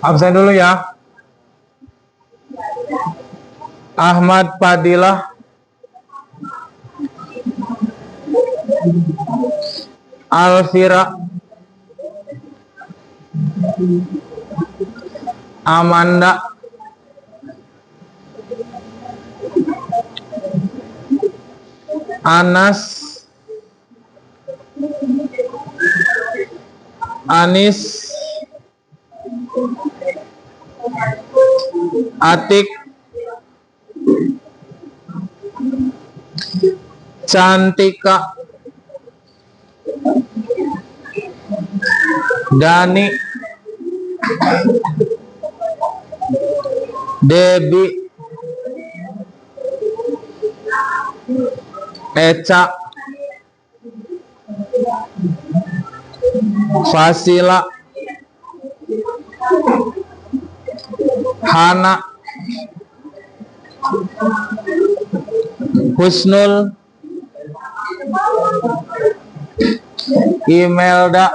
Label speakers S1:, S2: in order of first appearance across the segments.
S1: Absen dulu ya. Ahmad Fadilah, Alfira, Amanda, Anas, Anis, Atik, Cantika, Dani, Debi, Eca, Fasila, Hana, Husnul, Imelda,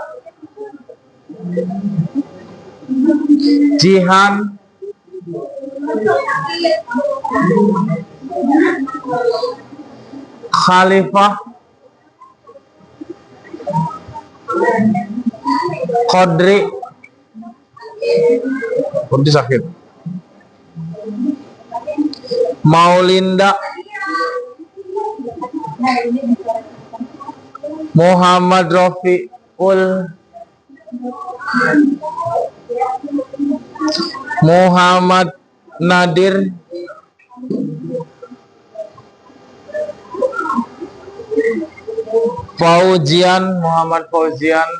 S1: Jihan, Khalifah, Kodri, Kodri sakit, Maulinda, Muhammad Rofiul, Muhammad Nadir, Fauzian, Muhammad Fauzian,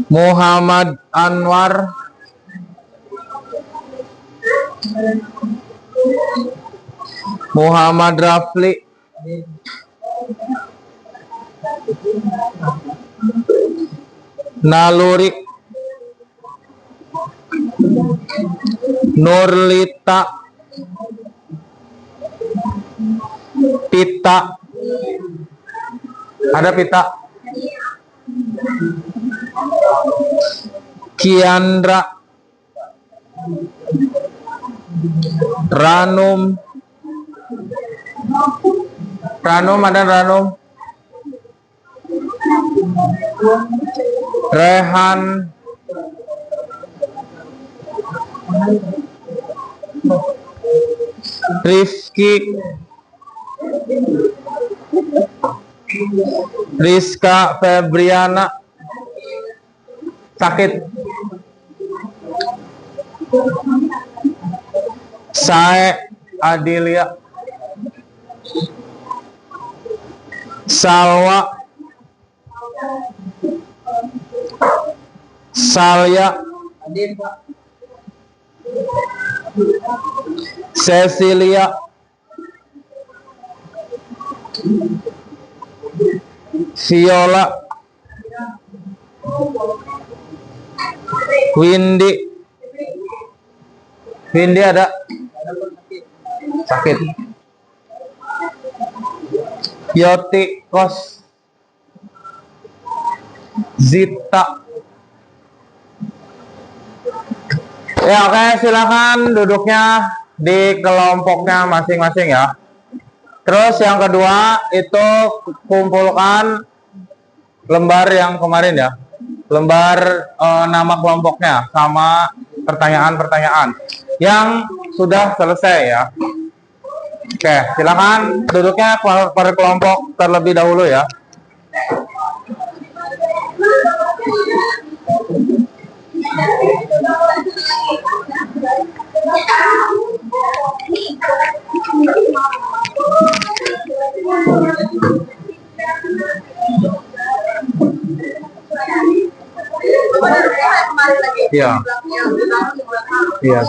S1: Muhammad Anwar, Muhammad Rafli, Naluri, Nurlita, Pita, ada Pita, Kiandra, Ranum, ada Ranum, Rehan, Rifki, Rizka Febriana, sakit, Sae Adilia, Salwa, Salya, Cecilia, Viola, Windy ada sakit, Yoti Kos, Zita. Ya oke, silakan duduknya di kelompoknya masing-masing ya. Terus yang kedua itu kumpulkan lembar yang kemarin ya, lembar nama kelompoknya sama pertanyaan-pertanyaan yang sudah selesai ya. Oke, silakan duduknya per kelompok terlebih dahulu ya. Iya. Iya.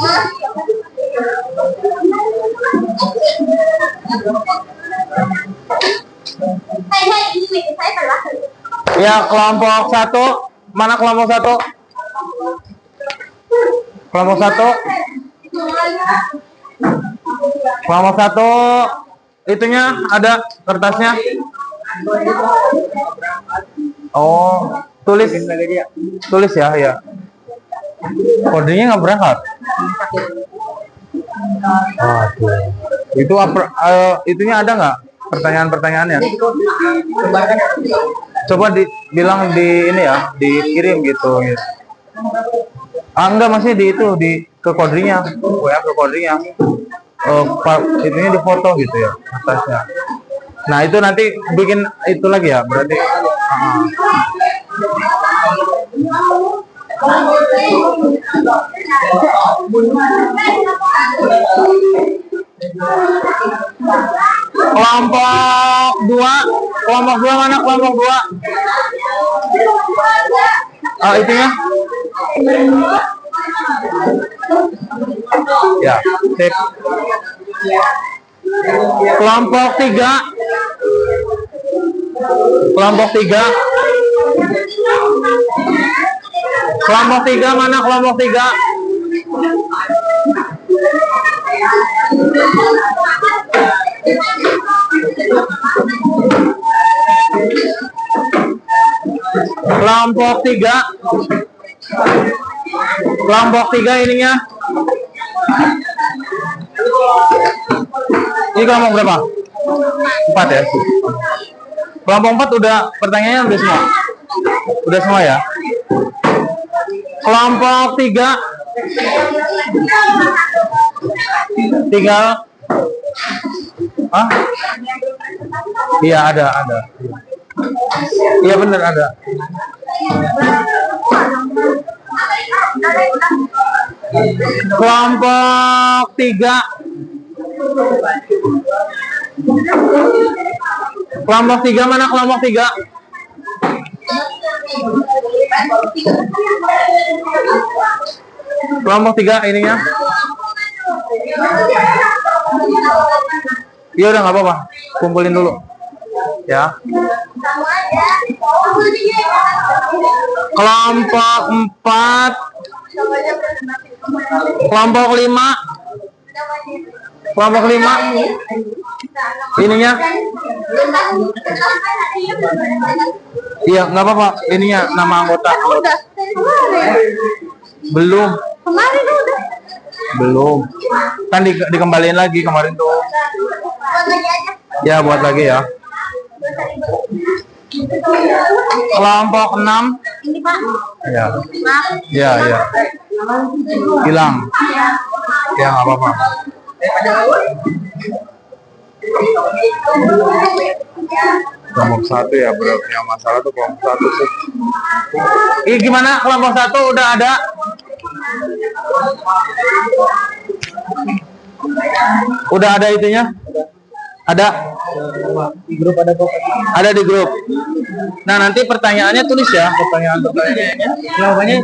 S1: Ya, kelompok 1. Mana kelompok 1? Kelompok 1. Kelompok 1. Itunya ada kertasnya. Oh, tulis ya, ya. Kodenya nggak berangkat. Itu apa? Itunya ada nggak pertanyaan-pertanyaannya? Coba bilang di ini ya, dikirim gitu. Enggak, masih di itu, ke kodenya, WA ke kodenya. Itunya di foto gitu ya, atasnya. Nah, itu nanti bikin itu lagi ya, berarti. Kelompok 2. Kelompok 2 mana kelompok 2? Itunya. Ya, sip. Kelompok 3. Kelompok 3. Kelompok 3 mana kelompok 3? Kelompok 3. Kelompok 3 ininya. Ini kelompok berapa? 4 ya. Kelompok 4 udah pertanyaannya udah semua. Udah semua ya. Kelompok 3 tinggal iya ada. Iya bener ada. Kelompok 3. Kelompok 3 mana kelompok 3? Kelompok 3 ininya. Iya udah nggak apa-apa, kumpulin dulu ya. Kelompok 4. Kelompok 5. Kelompok 5 ininya. Iya nggak apa-apa, ininya nama anggota. Belum. Kemarin udah. Belum. Kan dikembaliin lagi kemarin tuh. Ya buat lagi ya. Kelompok 6.
S2: Ini Pak.
S1: Ya. Ya, ya. Hilang. Ya nggak apa-apa. Kelompok 1 ya, berarti yang masalah tuh kelompok 1 sih. Ih, gimana kelompok 1 udah ada? Udah ada itunya? Ada? Di grup ada kok. Ada di grup. Nah, nanti pertanyaannya tulis ya, pertanyaan-pertanyaannya. Jawabannya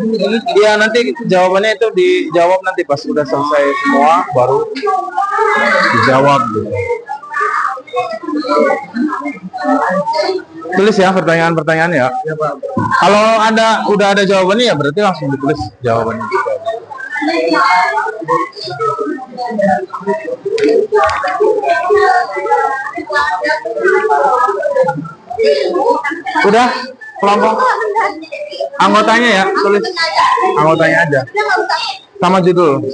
S1: iya, nanti jawabannya itu dijawab nanti pas udah selesai semua baru dijawab gitu. Tulis ya pertanyaan-pertanyaan ya. Kalau udah ada jawabannya ya berarti langsung ditulis jawabannya juga. Udah kelompok anggotanya ya, tulis anggotanya aja sama judul.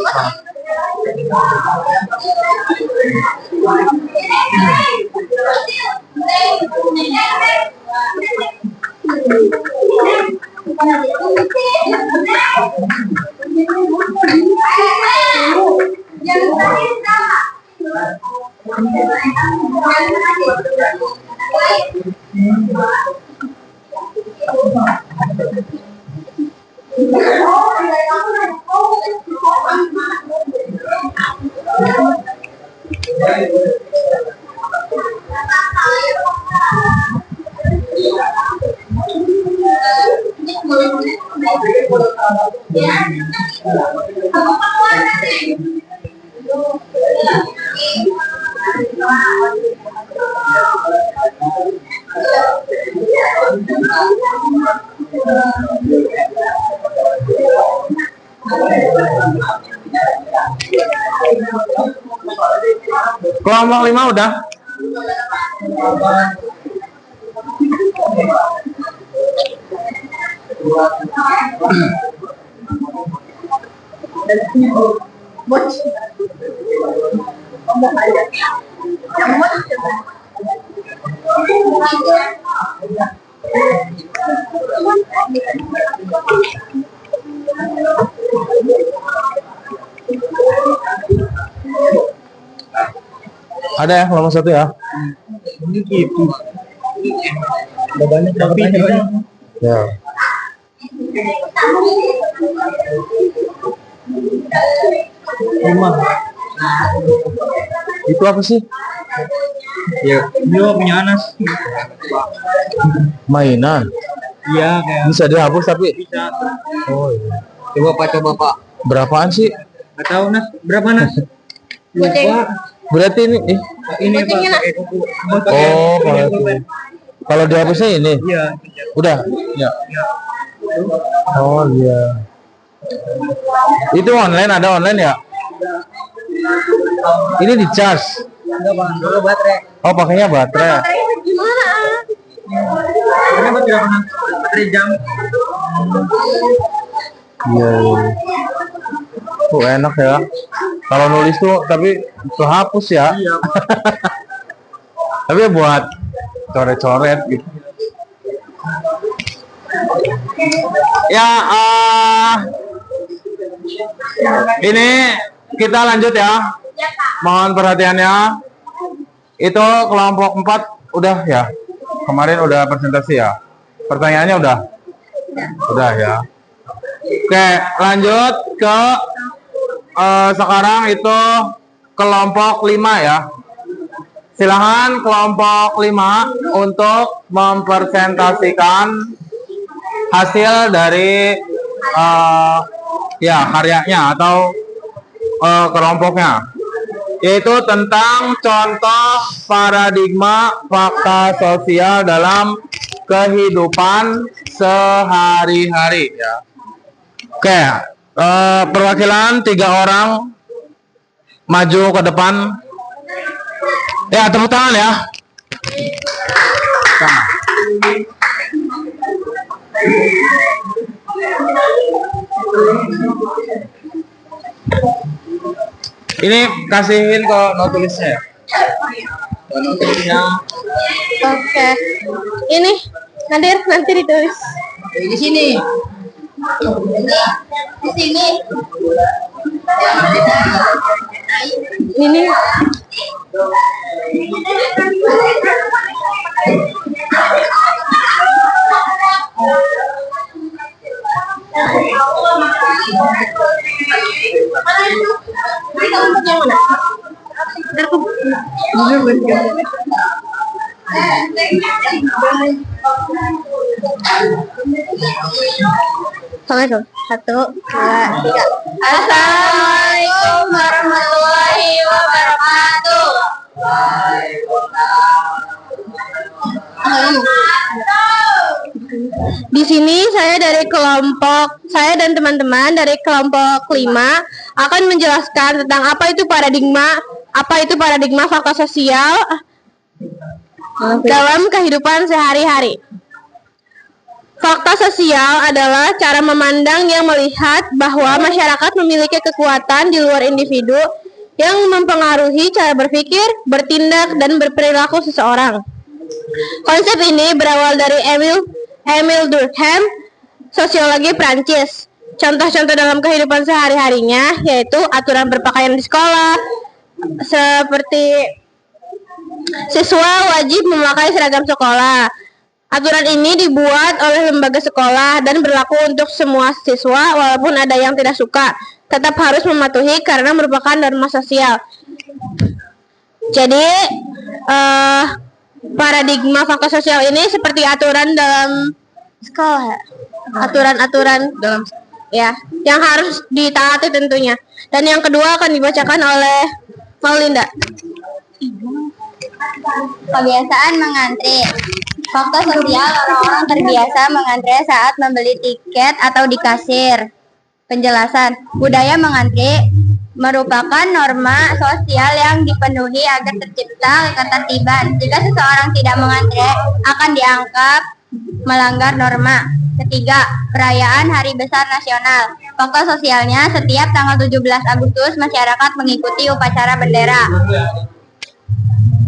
S1: Kelompok 5 udah. Ada ya kelompok 1 ya?
S2: Gitu. Udah banyak
S1: Ya.
S2: Rumah.
S1: Itu apa sih?
S2: Ya, dia punya Anas.
S1: Mainan.
S2: Iya, kayak
S1: Bisa dihapus tapi.
S2: bisa.
S1: Oh iya.
S2: Coba Pak.
S1: Berapaan sih?
S2: Nggak tahu Nas, berapa Nas? Lupa.
S1: Berarti ini
S2: Ini Pak, pakai kuku.
S1: oh kalau itu. Kalau dihapusnya ini.
S2: Iya.
S1: Udah. Ya. Oh iya. Itu online, ada online ya? Ini di charge.
S2: Enggak Bang, dulu baterai.
S1: Oh pakainya baterai.
S3: Gimana?
S2: Ini baterai berapa Nas? Baterai jam.
S1: Iya. Tuh enak ya. Kalau nulis tuh tapi kehapus ya.
S2: Iya.
S1: Tapi buat coret-coret gitu. Ya, ini kita lanjut ya. Mohon perhatiannya. Itu kelompok 4 udah ya. Kemarin udah presentasi ya. Pertanyaannya udah. Udah ya. Oke, lanjut ke sekarang itu kelompok 5 ya. Silahkan kelompok 5 untuk mempresentasikan hasil dari ya karyanya atau kelompoknya, yaitu tentang contoh paradigma fakta sosial dalam kehidupan sehari-hari ya. Oke, perwakilan 3 orang maju ke depan. Ya, tepuk tangan ya. Ini kasihin ke notulisnya ya.
S3: Oke. Ini nanti ditulis.
S2: Di sini.
S3: Di sini. Ini. Assalamualaikum. 1, 2, 3. Assalamualaikum warahmatullahi wabarakatuh. Di sini saya dan teman-teman dari kelompok 5 akan menjelaskan tentang apa itu paradigma fakta sosial dalam kehidupan sehari-hari. Fakta sosial adalah cara memandang yang melihat bahwa masyarakat memiliki kekuatan di luar individu yang mempengaruhi cara berpikir, bertindak, dan berperilaku seseorang. Konsep ini berawal dari Emile Durkheim, sosiologi Prancis. Contoh-contoh dalam kehidupan sehari-harinya yaitu aturan berpakaian di sekolah, seperti siswa wajib memakai seragam sekolah. Aturan ini dibuat oleh lembaga sekolah dan berlaku untuk semua siswa walaupun ada yang tidak suka, tetap harus mematuhi karena merupakan norma sosial. Jadi, paradigma fakta sosial ini seperti aturan dalam sekolah, aturan-aturan dalam ya yang harus ditaati tentunya. Dan yang kedua akan dibacakan oleh Maulinda. Kebiasaan mengantri. Fakta sosial, orang-orang terbiasa mengantre saat membeli tiket atau di kasir. Penjelasan, budaya mengantre merupakan norma sosial yang dipenuhi agar tercipta ketertiban. Jika seseorang tidak mengantre, akan dianggap melanggar norma. Ketiga, perayaan Hari Besar Nasional. Fakta sosialnya, setiap tanggal 17 Agustus masyarakat mengikuti upacara bendera.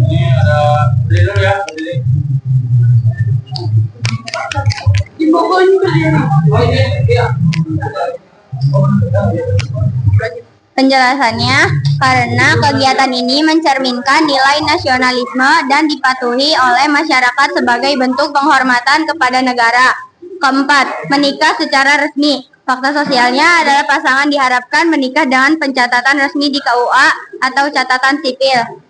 S1: Ini ada beli dulu ya, beli.
S3: Penjelasannya, karena kegiatan ini mencerminkan nilai nasionalisme dan dipatuhi oleh masyarakat sebagai bentuk penghormatan kepada negara. Keempat, menikah secara resmi. Fakta sosialnya adalah pasangan diharapkan menikah dengan pencatatan resmi di KUA atau catatan sipil.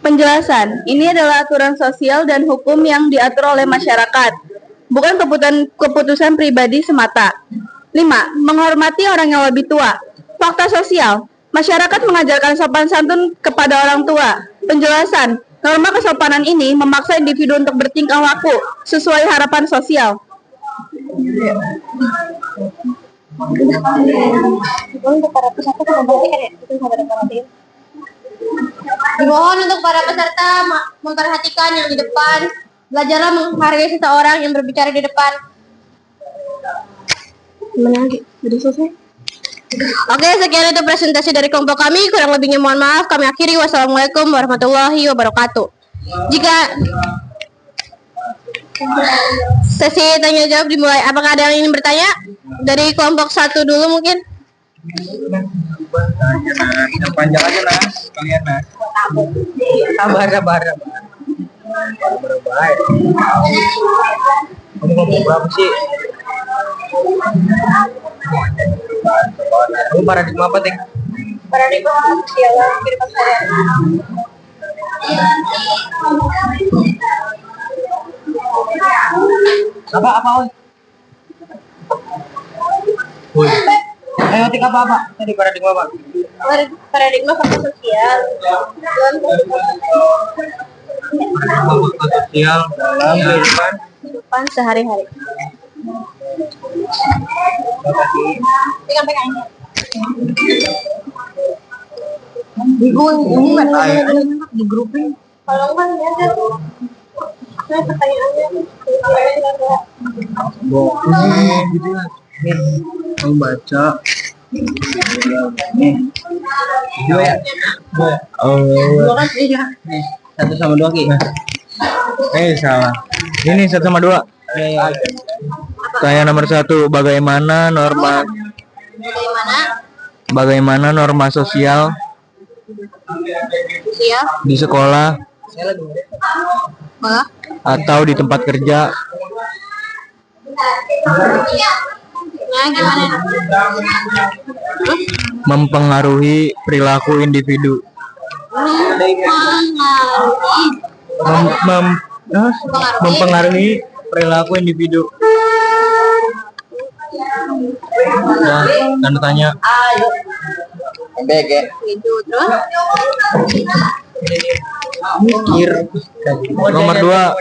S3: Penjelasan, ini adalah aturan sosial dan hukum yang diatur oleh masyarakat, bukan keputusan pribadi semata. 5. Menghormati orang yang lebih tua. Fakta sosial, masyarakat mengajarkan sopan santun kepada orang tua. Penjelasan, norma kesopanan ini memaksa individu untuk bertingkah laku sesuai harapan sosial. Dimohon untuk para peserta memperhatikan yang di depan. Belajarlah menghargai seseorang yang berbicara di depan. Sudah selesai? Oke, sekian itu presentasi dari kelompok kami. Kurang lebihnya mohon maaf. Kami akhiri. Wassalamualaikum warahmatullahi wabarakatuh. Jika sesi tanya jawab dimulai, apakah ada yang ingin bertanya? Dari kelompok 1 dulu mungkin.
S1: Yang panjang aja Nas, kalian Nas. Sabar. Baik. Kamu kelompok berapa sih? Kamu paradigma apa, Ting?
S3: Paradigma sosial kehidupan sehari-hari.
S1: Apa? Ayo Ting, apa? Tadi paradigma apa?
S3: Paradigma fakta sosial.
S1: Fakta sosial dalam
S3: Kehidupan sehari-hari.
S1: di grupin.
S3: Kalau enggak ada. Saya pertanyaannya
S1: Boleh gitu ya. Nih, kamu baca. Nih. Dua ya?
S3: dua kan iya.
S1: Nih, 1 sama 2 Ki. Salah. Ini 1 sama 2. Tanya nomor 1, bagaimana norma sosial di sekolah atau di tempat kerja mempengaruhi perilaku individu? Mempengaruhi perilaku individu. Dan tanya. Mikir. Nomor 2.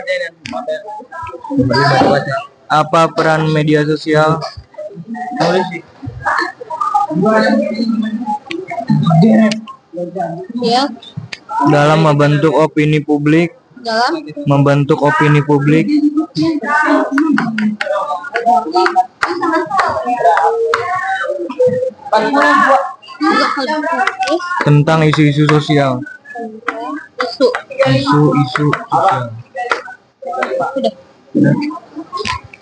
S1: Apa peran media sosial dalam membentuk opini publik? Tentang isu-isu sosial. Isu sosial. Udah.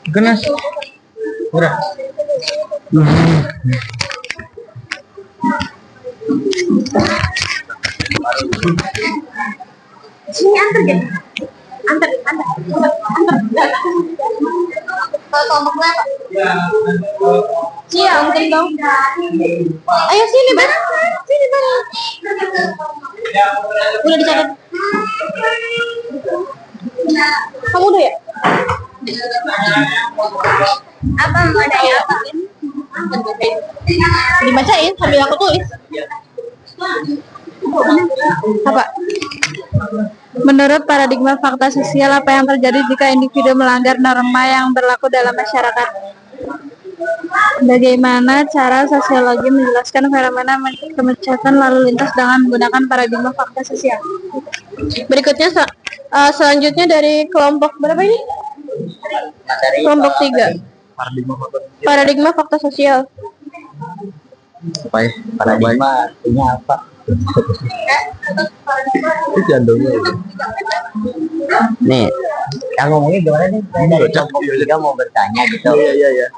S1: Genas. Udah.
S3: Sini antar kan? Antar. Kalau kelompok berapa? Iya, mungkin dong. Ayo sini bareng. Udah dicatat. Kamu udah ya? Apa mau ada ya? Dibacain sambil aku tulis. Apa? Menurut paradigma fakta sosial, apa yang terjadi jika individu melanggar norma yang berlaku dalam masyarakat? Bagaimana cara sosiologi menjelaskan fenomena kemacetan lalu lintas dengan menggunakan paradigma fakta sosial? Berikutnya selanjutnya dari kelompok berapa ini? Kelompok 3. Paradigma fakta sosial.
S2: Apa ya? Paradigma artinya apa? Nih, yang ngomongnya gimana nih? Saya dari kelompok 3 mau bertanya gitu. Iya.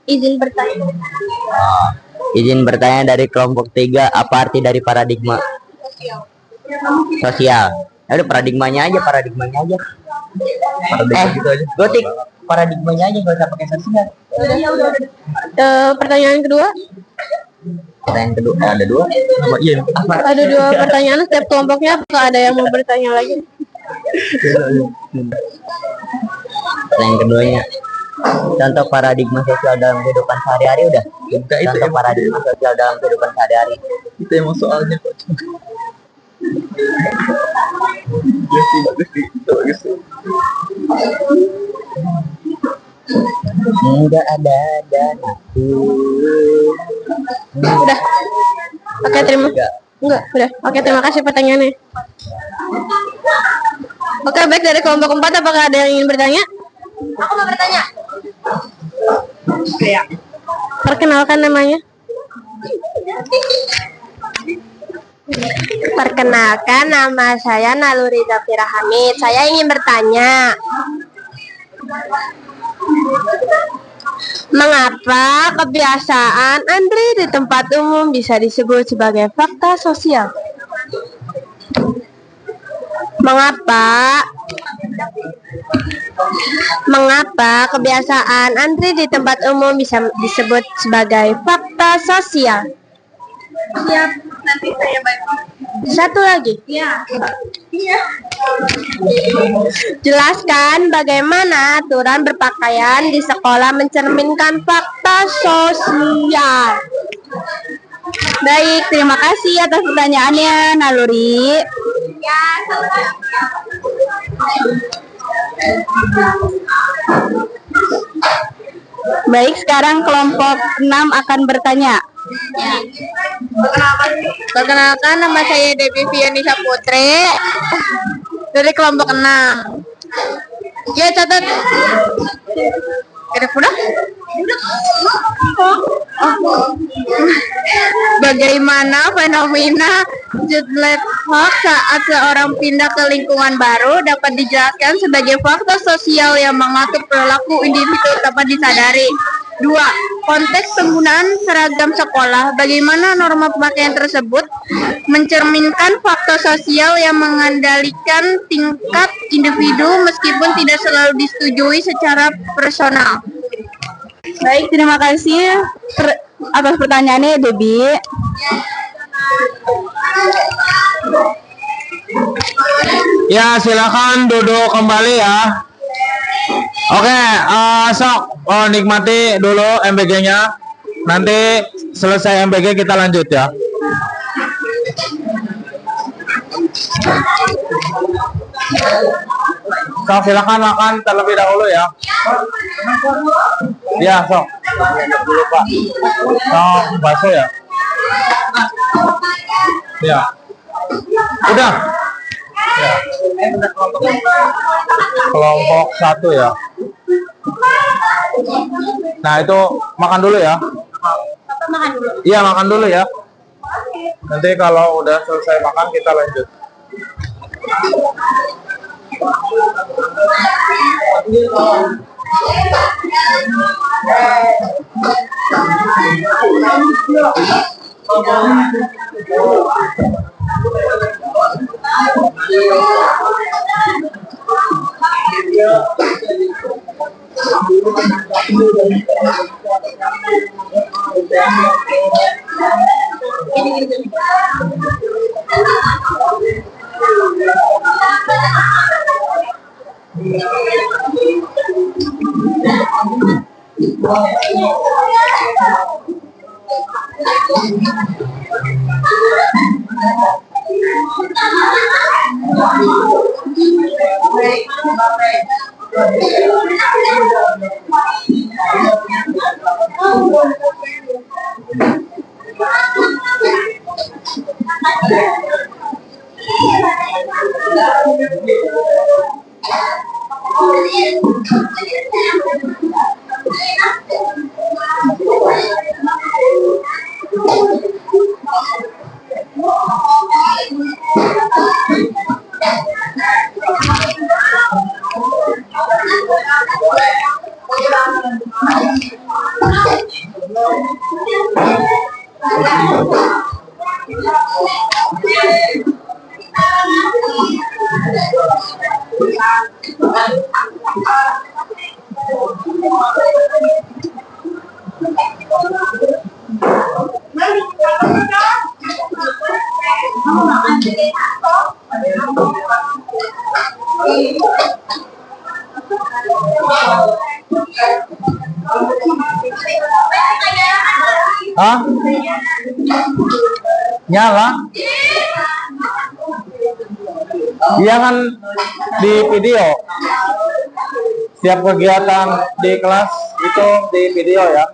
S3: Izin bertanya.
S2: Izin bertanya dari kelompok 3, apa arti dari paradigma sosial? Ya udah paradigmanya aja. Paradigma gitu aja. Gotik paradigmanya aja, gak usah pakai sosial.
S3: Pertanyaan kedua.
S2: Pertanyaan kedua ada 2. Iya.
S3: Ada 2 pertanyaan setiap kelompoknya. Apakah ada yang mau bertanya lagi?
S2: Pertanyaan keduanya, contoh paradigma sosial dalam kehidupan sehari-hari udah. Contoh paradigma sosial dalam kehidupan sehari-hari.
S1: Itu emang soalnya kok. Bagus.
S2: Enggak ada aku.
S3: Udah. Oke, terima. Enggak, udah. Oke, terima kasih pertanyaannya. Oke, baik, dari kelompok 4 apakah ada yang ingin bertanya? Aku mau bertanya. Perkenalkan namanya. Perkenalkan, nama saya Naluri Zafira Hamid. Saya ingin bertanya, mengapa kebiasaan antri di tempat umum bisa disebut sebagai fakta sosial? Mengapa kebiasaan antri di tempat umum bisa disebut sebagai fakta sosial? Siap, nanti saya bantu. Satu lagi. Iya. Jelaskan bagaimana aturan berpakaian di sekolah mencerminkan fakta sosial. Baik, terima kasih atas pertanyaannya, Naluri. Ya, baik, sekarang kelompok 6 akan bertanya. Perkenalkan, nama saya Devi Fianisa Putri dari kelompok 6. Ya, catat. Udah? Bagaimana fenomena jet lag saat seorang pindah ke lingkungan baru dapat dijelaskan sebagai faktor sosial yang mengatur perilaku individu tanpa disadari. 2. Konteks penggunaan seragam sekolah. Bagaimana norma pemakaian tersebut mencerminkan faktor sosial yang mengendalikan tingkat individu meskipun tidak selalu disetujui secara personal. Baik, terima kasih atas pertanyaannya, Debbie.
S1: Ya, silakan duduk kembali ya. Oke, sok nikmati dulu MBG-nya. Nanti selesai MBG kita lanjut ya. Sok, silakan makan terlebih dahulu ya. Ya, sok. Dulu Pak. Sok, bakso ya. Ya. Udah. Ya. Kelompok 1 ya. Nah, itu makan dulu ya. Iya, makan dulu ya. Nanti kalau udah selesai makan kita lanjut. Hah? Nyala? Dia kan di video. Setiap kegiatan di kelas itu di video ya.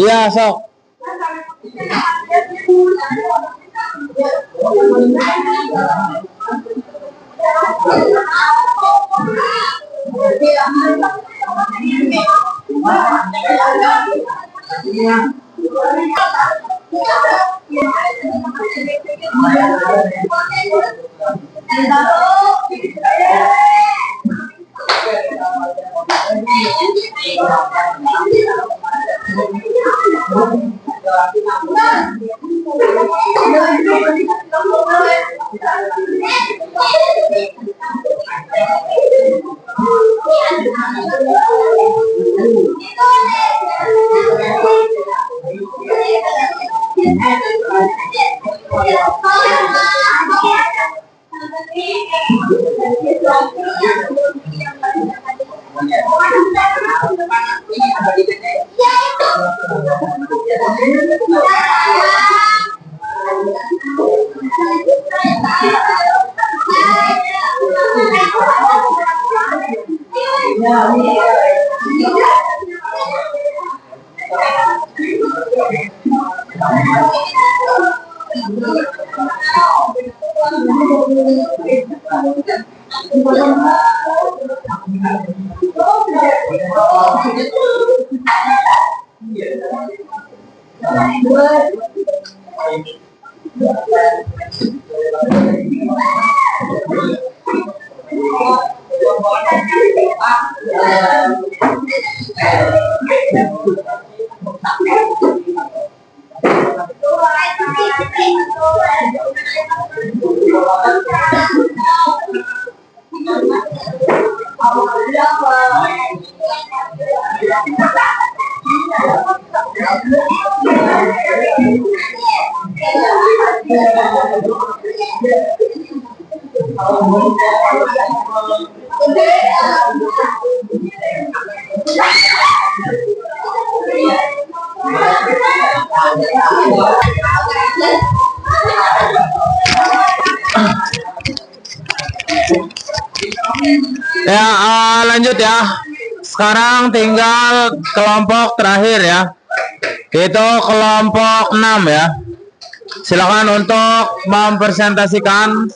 S1: Iya, sok. Ya, lanjut ya. Sekarang tinggal kelompok terakhir ya. Itu kelompok 6 ya. Silakan untuk mempresentasikan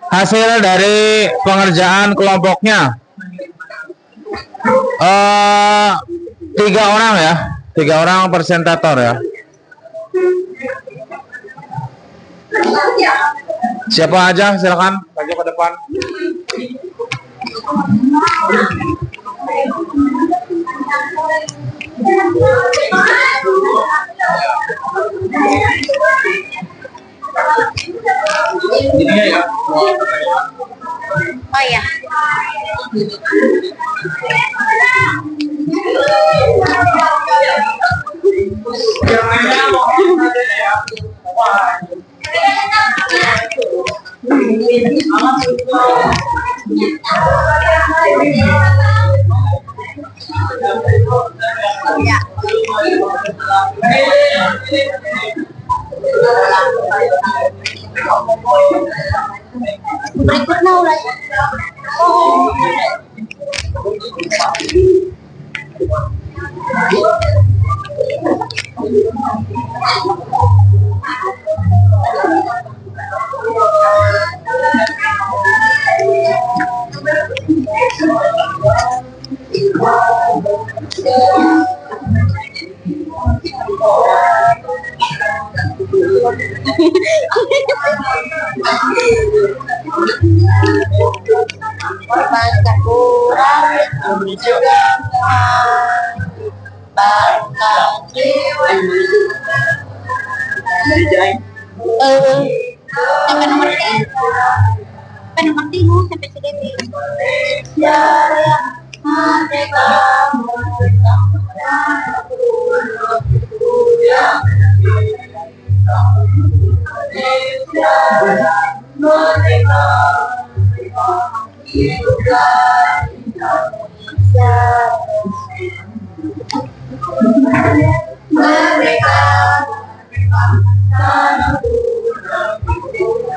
S1: hasil dari pengerjaan kelompoknya. 3 orang ya. 3 orang presentator ya. Siapa aja silakan maju ke depan. Ini ya.
S3: Berikutnya ulas. Baca Quran juga baca jiwa. Sampai nomor 3 sampai segini. Indonesia yang merdeka, merdeka, Indonesia merdeka, Indonesia merdeka, tanahku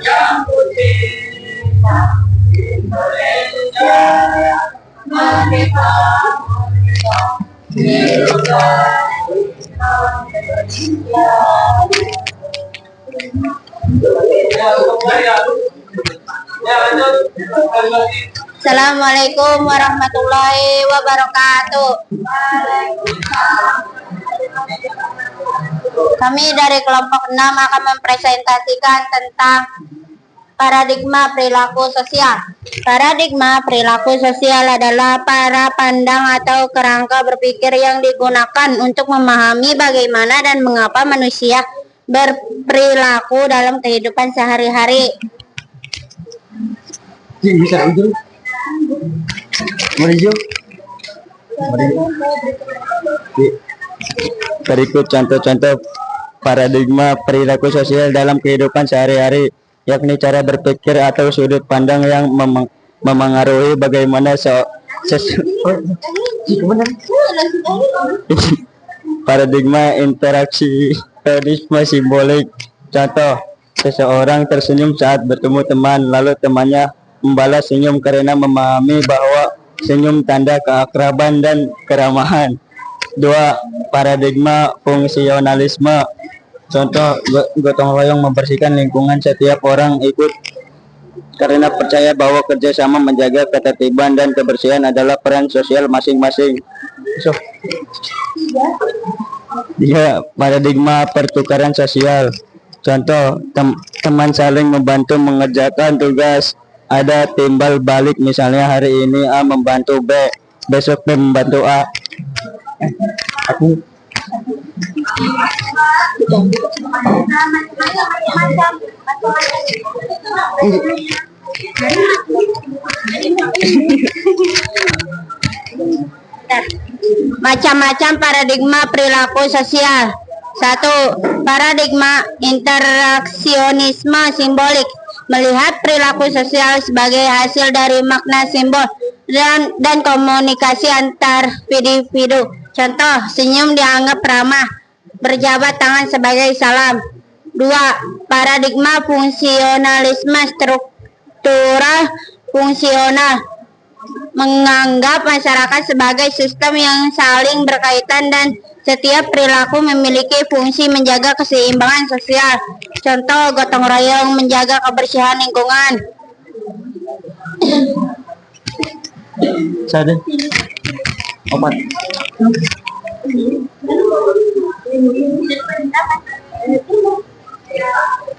S3: yang putih, Indonesia merdeka, Indonesia. Assalamualaikum warahmatullahi wabarakatuh. Kami dari kelompok 6 akan mempresentasikan tentang paradigma perilaku sosial. Paradigma perilaku sosial adalah para pandang atau kerangka berpikir yang digunakan untuk memahami bagaimana dan mengapa manusia berperilaku dalam kehidupan sehari-hari.
S1: Bisa itu. Berikut contoh-contoh paradigma perilaku sosial dalam kehidupan sehari-hari, yakni cara berpikir atau sudut pandang yang memengaruhi bagaimana paradigma interaksi simbolik. Contoh, seseorang tersenyum saat bertemu teman, lalu temannya membalas senyum karena memahami bahwa senyum tanda keakraban dan keramahan. 2. Paradigma fungsionalisme. Contoh, gotong royong membersihkan lingkungan, setiap orang ikut karena percaya bahwa kerjasama menjaga ketertiban dan kebersihan adalah peran sosial masing-masing. 3. Paradigma pertukaran sosial. Contoh, teman saling membantu mengerjakan tugas. Ada timbal balik, misalnya hari ini A membantu B, besok B membantu A.
S3: Macam-macam paradigma perilaku sosial. 1. Paradigma interaksionisme simbolik, melihat perilaku sosial sebagai hasil dari makna simbol dan komunikasi antar individu. Contoh, senyum dianggap ramah, berjabat tangan sebagai salam. 2. Paradigma fungsionalisme struktural fungsional, menganggap masyarakat sebagai sistem yang saling berkaitan dan setiap perilaku memiliki fungsi menjaga keseimbangan sosial. Contoh, gotong royong menjaga kebersihan lingkungan.
S1: Sadar. Omat.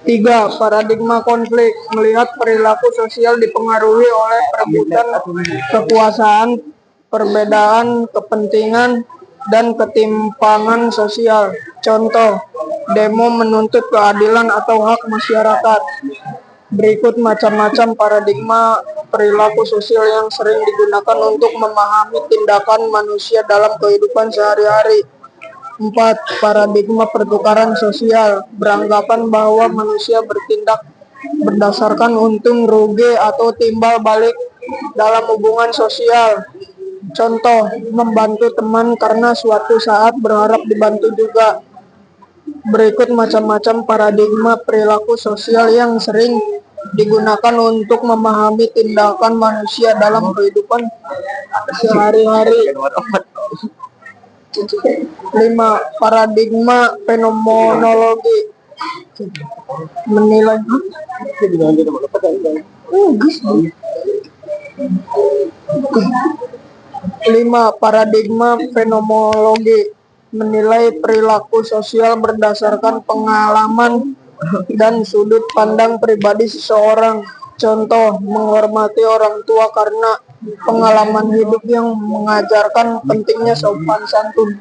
S4: 3. Paradigma konflik, melihat perilaku sosial dipengaruhi oleh perebutan kekuasaan, perbedaan kepentingan, dan ketimpangan sosial. Contoh, demo menuntut keadilan atau hak masyarakat. Berikut macam-macam paradigma perilaku sosial yang sering digunakan untuk memahami tindakan manusia dalam kehidupan sehari-hari. 4. Paradigma pertukaran sosial beranggapan bahwa manusia bertindak berdasarkan untung rugi atau timbal balik dalam hubungan sosial. Contoh, membantu teman karena suatu saat berharap dibantu juga. Berikut macam-macam paradigma perilaku sosial yang sering digunakan untuk memahami tindakan manusia dalam kehidupan sehari-hari. 5. Paradigma fenomenologi menilai 5. Paradigma fenomenologi menilai perilaku sosial berdasarkan pengalaman dan sudut pandang pribadi seseorang. Contoh, menghormati orang tua karena pengalaman hidup yang mengajarkan pentingnya sopan santun.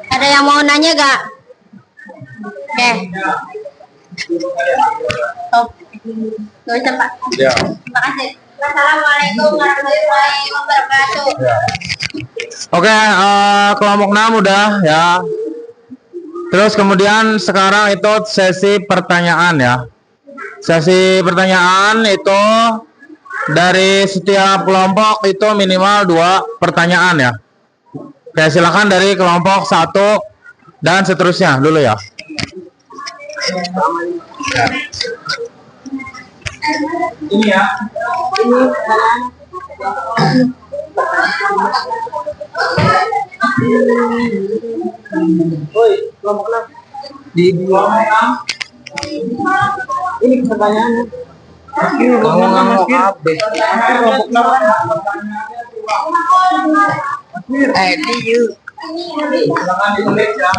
S3: Ada yang mau nanya gak? Oke. Gak usah Pak.
S1: Ya.
S3: Terima kasih. Assalamualaikum warahmatullahi wabarakatuh.
S1: Oke, kelompok 6 udah ya. Terus kemudian sekarang itu sesi pertanyaan ya. Sesi pertanyaan itu dari setiap kelompok itu minimal 2 pertanyaan ya. Oke, silakan dari kelompok 1 dan seterusnya dulu ya. Ini ya. Woi, kelompok 6. Di kelompok 6. Ini pertanyaannya. Kelompok 6 Mas Kir. Kelompok 6.
S2: Di you.
S1: Silakan ditulis ya.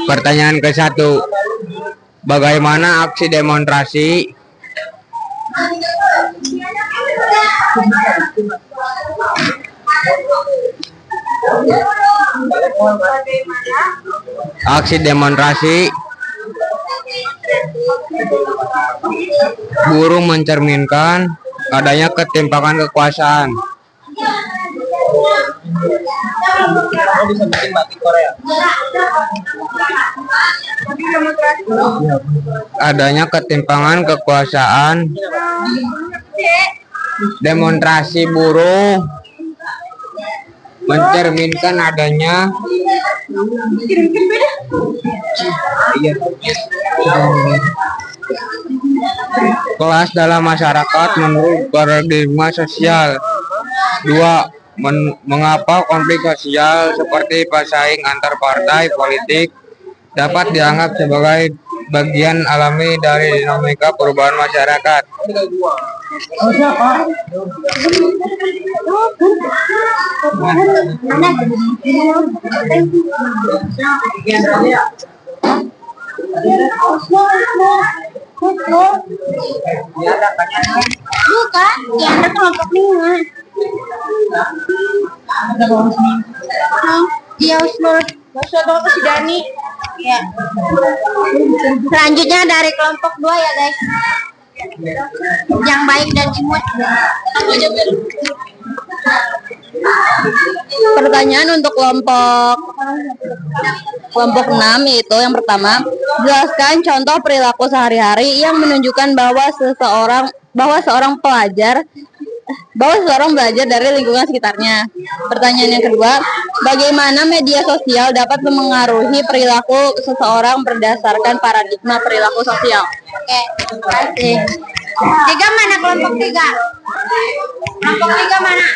S2: Pertanyaan ke-1. Bagaimana aksi demonstrasi buruh mencerminkan adanya ketimpangan kekuasaan?
S1: Bisa bikin batik Korea.
S2: Adanya ketimpangan kekuasaan. Demonstrasi buruh mencerminkan adanya kelas dalam masyarakat menurut paradigma sosial. 2. Mengapa konflik sosial seperti persaing antar partai politik dapat dianggap sebagai bagian alami dari dinamika perubahan masyarakat?
S3: Bukan, ya ada kelompok 5. Iya, Usnur. Bapak si Dani. Ya. Selanjutnya dari kelompok 2 ya, guys. Yang baik dan imut. Pertanyaan untuk kelompok 6 yaitu yang pertama, jelaskan contoh perilaku sehari-hari yang menunjukkan bahwa seorang belajar dari lingkungan sekitarnya. Pertanyaan yang kedua, bagaimana media sosial dapat memengaruhi perilaku seseorang berdasarkan paradigma perilaku sosial? Oke, terima kasih. 3 mana kelompok 3? Kelompok 3 mana?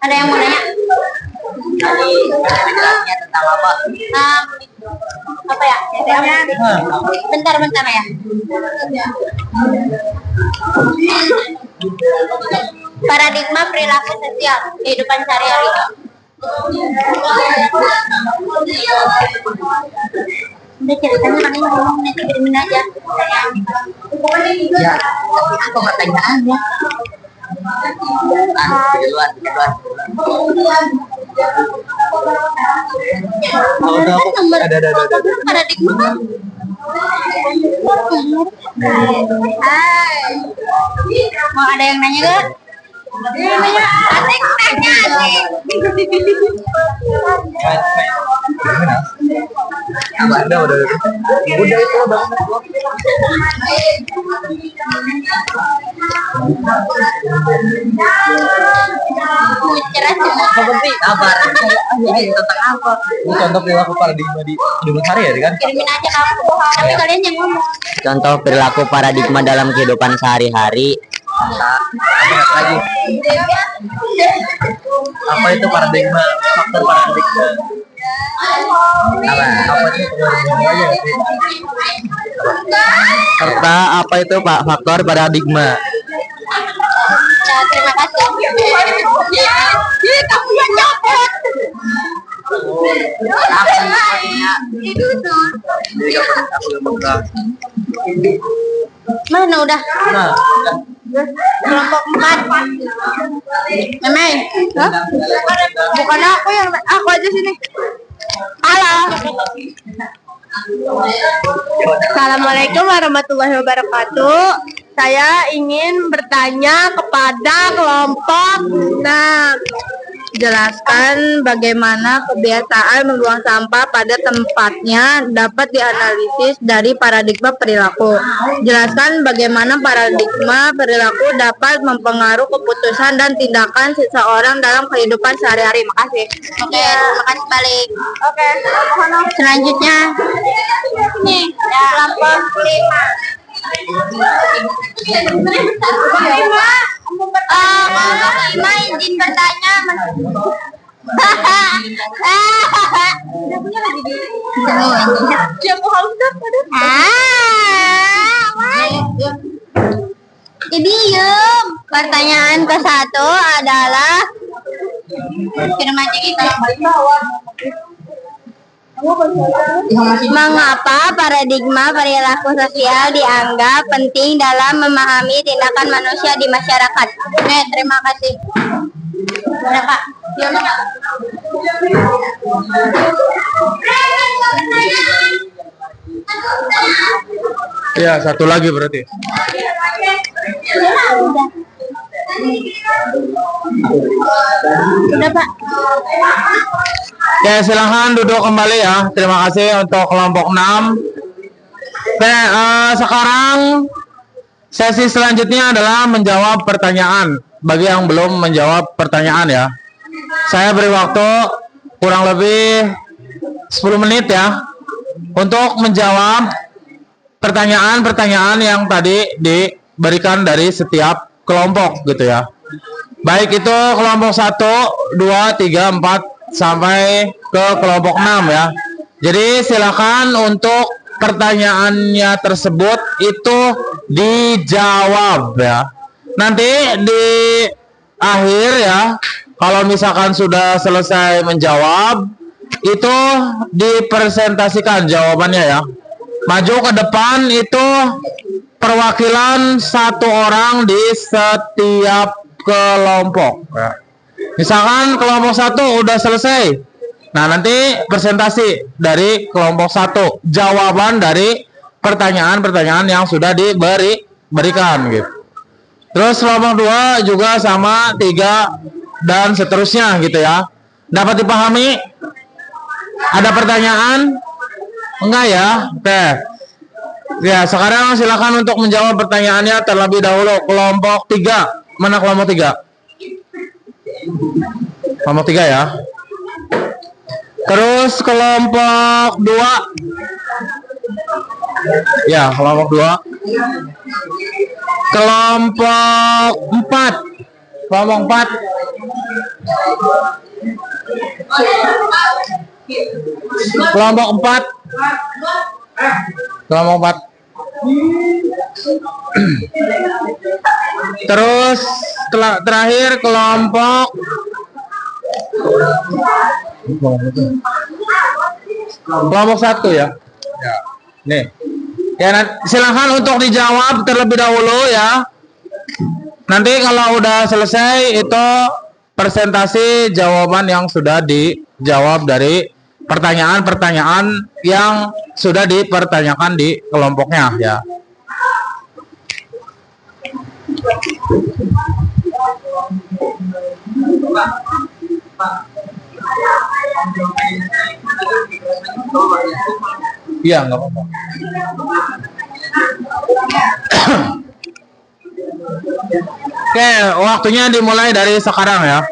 S3: Ada yang mau nanya?
S2: Tentang apa?
S3: Apa ya? Bentar ya. paradigma perilaku sosial kehidupan sehari-hari. Udah ceritanya nanti ngomong nanti kirimin aja.
S2: Ya, apa pertanyaannya? Duluan.
S1: Ada.
S3: Paradigma kan? Hai. Mau ada yang nanya gak? Asik nanya asik.
S1: Udah itu udah.
S3: Cerah cuma.
S2: Seperti apa? Ini tentang apa?
S1: Ini contoh perilaku paradigma di kehidupan sehari-hari kan?
S3: Kirimin aja kamu. Tapi kalian yang ngomong.
S2: Contoh perilaku paradigma dalam kehidupan sehari-hari.
S1: Lagi. Apa itu paradigma? Faktor paradigma. Apa itu paradigma aja sih? Serta apa itu Pak faktor paradigma?
S3: Ya, terima kasih. Kamu yang nyopot. Itu tuh. Mana udah?
S1: Nah,
S3: Kelompok 4. Memang? Hah? Bukan aku aja sini. Halo. Assalamualaikum warahmatullahi wabarakatuh. Saya ingin bertanya kepada kelompok 6. Jelaskan bagaimana kebiasaan membuang sampah pada tempatnya dapat dianalisis dari paradigma perilaku. Jelaskan bagaimana paradigma perilaku dapat mempengaruhi keputusan dan tindakan seseorang dalam kehidupan sehari-hari. Makasih. Oke, makasih balik. Oke, selanjutnya nih kelompok 5. Kelompok 5 izin bertanya. Diam. Pertanyaan ke-1 adalah mengapa paradigma perilaku sosial dianggap penting dalam memahami tindakan manusia di masyarakat? Terima kasih. Udah, Kak.
S1: ya satu lagi berarti.
S3: Udah, Pak.
S1: Ya silahkan duduk kembali ya. Terima kasih untuk kelompok 6. Oke, sekarang sesi selanjutnya adalah menjawab pertanyaan. Bagi yang belum menjawab pertanyaan ya, saya beri waktu kurang lebih 10 menit ya untuk menjawab pertanyaan-pertanyaan yang tadi diberikan dari setiap kelompok gitu ya. Baik itu kelompok 1, 2, 3, 4 sampai ke kelompok 6 ya. Jadi silakan untuk pertanyaannya tersebut itu dijawab ya. Nanti di akhir ya, kalau misalkan sudah selesai menjawab, itu dipresentasikan jawabannya ya. Maju ke depan itu perwakilan 1 orang di setiap kelompok ya. Misalkan kelompok 1 udah selesai, nah nanti presentasi dari kelompok 1 jawaban dari pertanyaan-pertanyaan yang sudah diberikan gitu. Terus kelompok 2 juga sama 3 dan seterusnya gitu ya. Dapat dipahami? Ada pertanyaan? Enggak ya? Oke. Ya, sekarang silakan untuk menjawab pertanyaannya terlebih dahulu. Kelompok 3. Mana kelompok 3? Kelompok 3 ya. Terus kelompok 2. Ya, kelompok 2. Kelompok 4. Kelompok 4. Kelompok 4. Kelompok 4. Terus terakhir kelompok satu ya. Nih. Ya, silahkan untuk dijawab terlebih dahulu ya. Nanti kalau udah selesai itu presentasi jawaban yang sudah dijawab dari pertanyaan-pertanyaan yang sudah dipertanyakan di kelompoknya ya. Iya, nggak apa-apa. Oke, waktunya dimulai dari sekarang ya.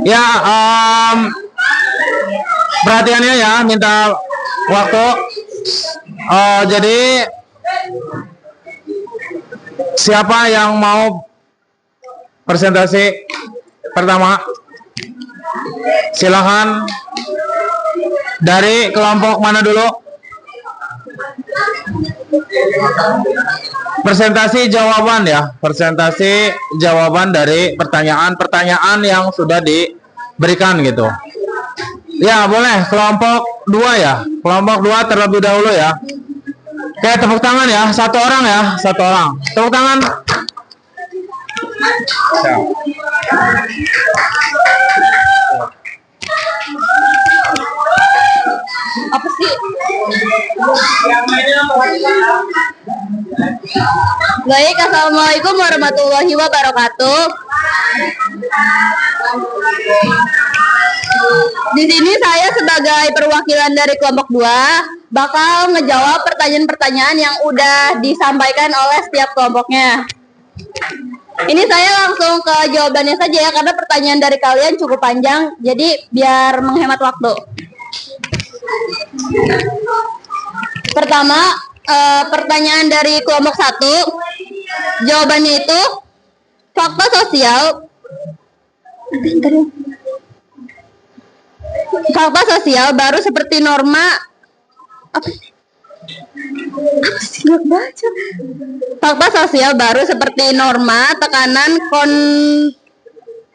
S1: Ya, perhatiannya ya, minta waktu. Jadi siapa yang mau presentasi pertama? Silahkan. Dari kelompok mana dulu? Presentasi jawaban ya, presentasi jawaban dari pertanyaan-pertanyaan yang sudah diberikan gitu. Ya, boleh kelompok 2 ya. Kelompok 2 terlebih dahulu ya. Oke, tepuk tangan ya, satu orang ya, satu orang. Tepuk tangan.
S3: Apa sih? Baik, assalamualaikum warahmatullahi wabarakatuh. Di sini saya sebagai perwakilan dari kelompok 2 bakal ngejawab pertanyaan-pertanyaan yang udah disampaikan oleh setiap kelompoknya. Ini saya langsung ke jawabannya saja ya, karena pertanyaan dari kalian cukup panjang, jadi biar menghemat waktu. Pertama, pertanyaan dari kelompok 1, jawabannya itu fakta sosial. Fakta sosial baru seperti norma. Fakta sosial baru seperti norma, tekanan,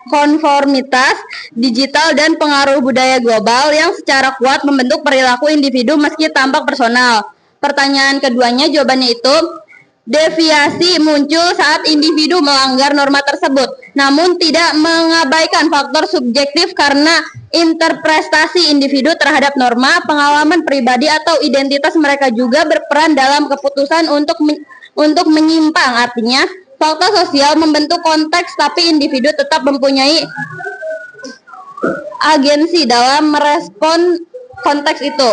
S3: konformitas digital dan pengaruh budaya global yang secara kuat membentuk perilaku individu meski tampak personal. Pertanyaan keduanya jawabannya itu deviasi muncul saat individu melanggar norma tersebut, namun tidak mengabaikan faktor subjektif karena interpretasi individu terhadap norma, pengalaman pribadi atau identitas mereka juga berperan dalam keputusan untuk menyimpang. Artinya, fakta sosial membentuk konteks tapi individu tetap mempunyai agensi dalam merespon konteks itu.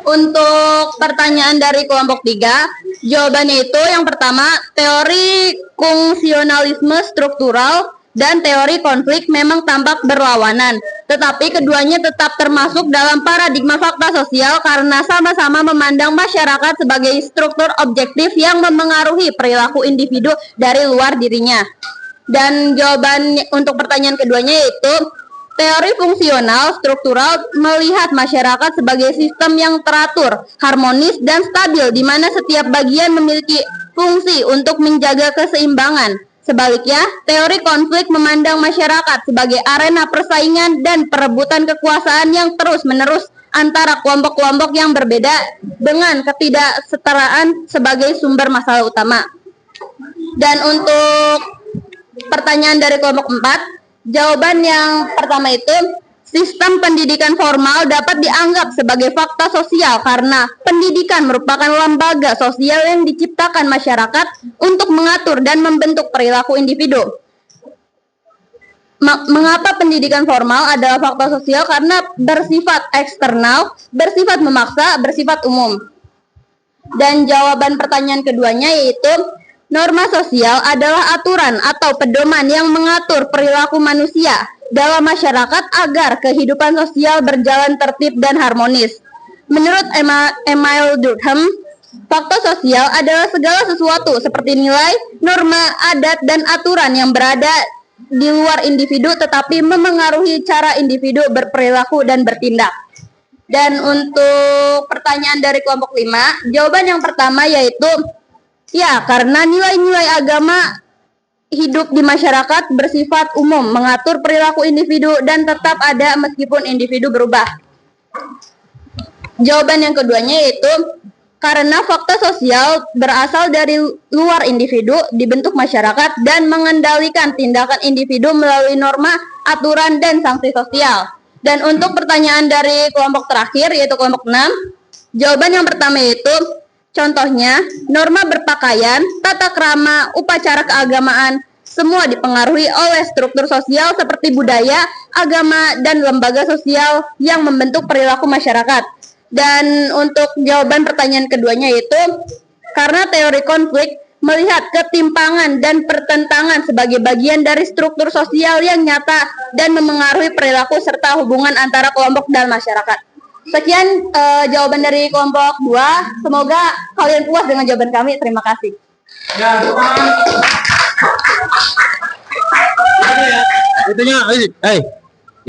S3: Untuk pertanyaan dari kelompok 3, jawabannya itu yang pertama, teori fungsionalisme struktural dan teori konflik memang tampak berlawanan, tetapi keduanya tetap termasuk dalam paradigma fakta sosial karena sama-sama memandang masyarakat sebagai struktur objektif yang memengaruhi perilaku individu dari luar dirinya. Dan jawaban untuk pertanyaan keduanya yaitu teori fungsional struktural melihat masyarakat sebagai sistem yang teratur, harmonis, dan stabil di mana setiap bagian memiliki fungsi untuk menjaga keseimbangan. Sebaliknya, teori konflik memandang masyarakat sebagai arena persaingan dan perebutan kekuasaan yang terus-menerus antara kelompok-kelompok yang berbeda dengan ketidaksetaraan sebagai sumber masalah utama. Dan untuk pertanyaan dari kelompok 4, jawaban yang pertama itu, sistem pendidikan formal dapat dianggap sebagai fakta sosial karena pendidikan merupakan lembaga sosial yang diciptakan masyarakat untuk mengatur dan membentuk perilaku individu. Mengapa pendidikan formal adalah fakta sosial? Karena bersifat eksternal, bersifat memaksa, bersifat umum. Dan jawaban pertanyaan keduanya yaitu Norma sosial adalah aturan atau pedoman yang mengatur perilaku manusia dalam masyarakat agar kehidupan sosial berjalan tertib dan harmonis. Menurut Emile Durkheim, fakta sosial adalah segala sesuatu seperti nilai, norma, adat, dan aturan yang berada di luar individu tetapi memengaruhi cara individu berperilaku dan bertindak. Dan untuk pertanyaan dari kelompok 5, jawaban yang pertama yaitu ya, karena nilai-nilai agama hidup di masyarakat bersifat umum, mengatur perilaku individu dan tetap ada meskipun individu berubah. Jawaban yang keduanya yaitu karena fakta sosial berasal dari luar individu, dibentuk masyarakat, dan mengendalikan tindakan individu melalui norma, aturan, dan sanksi sosial. Dan untuk pertanyaan dari kelompok terakhir, yaitu kelompok 6, jawaban yang pertama yaitu contohnya, norma berpakaian, tata krama, upacara keagamaan, semua dipengaruhi oleh struktur sosial seperti budaya, agama, dan lembaga sosial yang membentuk perilaku masyarakat. Dan untuk jawaban pertanyaan keduanya yaitu karena teori konflik melihat ketimpangan dan pertentangan sebagai bagian dari struktur sosial yang nyata dan memengaruhi perilaku serta hubungan antara kelompok dan masyarakat. Sekian jawaban dari kelompok 2. Semoga kalian puas dengan jawaban kami. Terima kasih.
S1: Ya,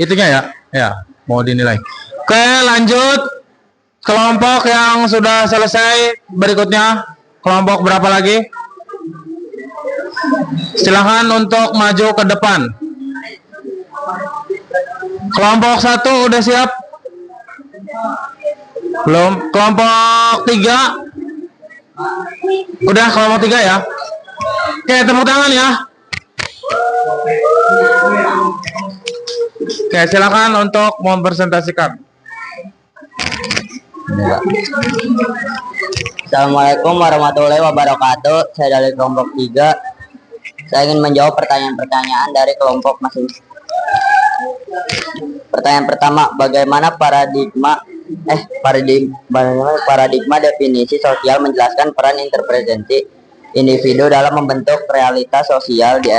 S1: itunya ya. Ya, mau dinilai. Oke, lanjut. Kelompok yang sudah selesai berikutnya. Kelompok berapa lagi? Silahkan untuk maju ke depan. Kelompok 1 udah siap? Belum. Kelompok 3 udah. Kelompok 3 ya. Oke, tepuk tangan ya. Oke, silakan untuk mempresentasikan.
S2: Assalamualaikum warahmatullahi wabarakatuh. Saya dari kelompok 3. Saya ingin menjawab pertanyaan-pertanyaan dari kelompok masing-masing. Pertanyaan pertama, bagaimana paradigma definisi sosial menjelaskan peran interpretasi individu dalam membentuk realitas sosial di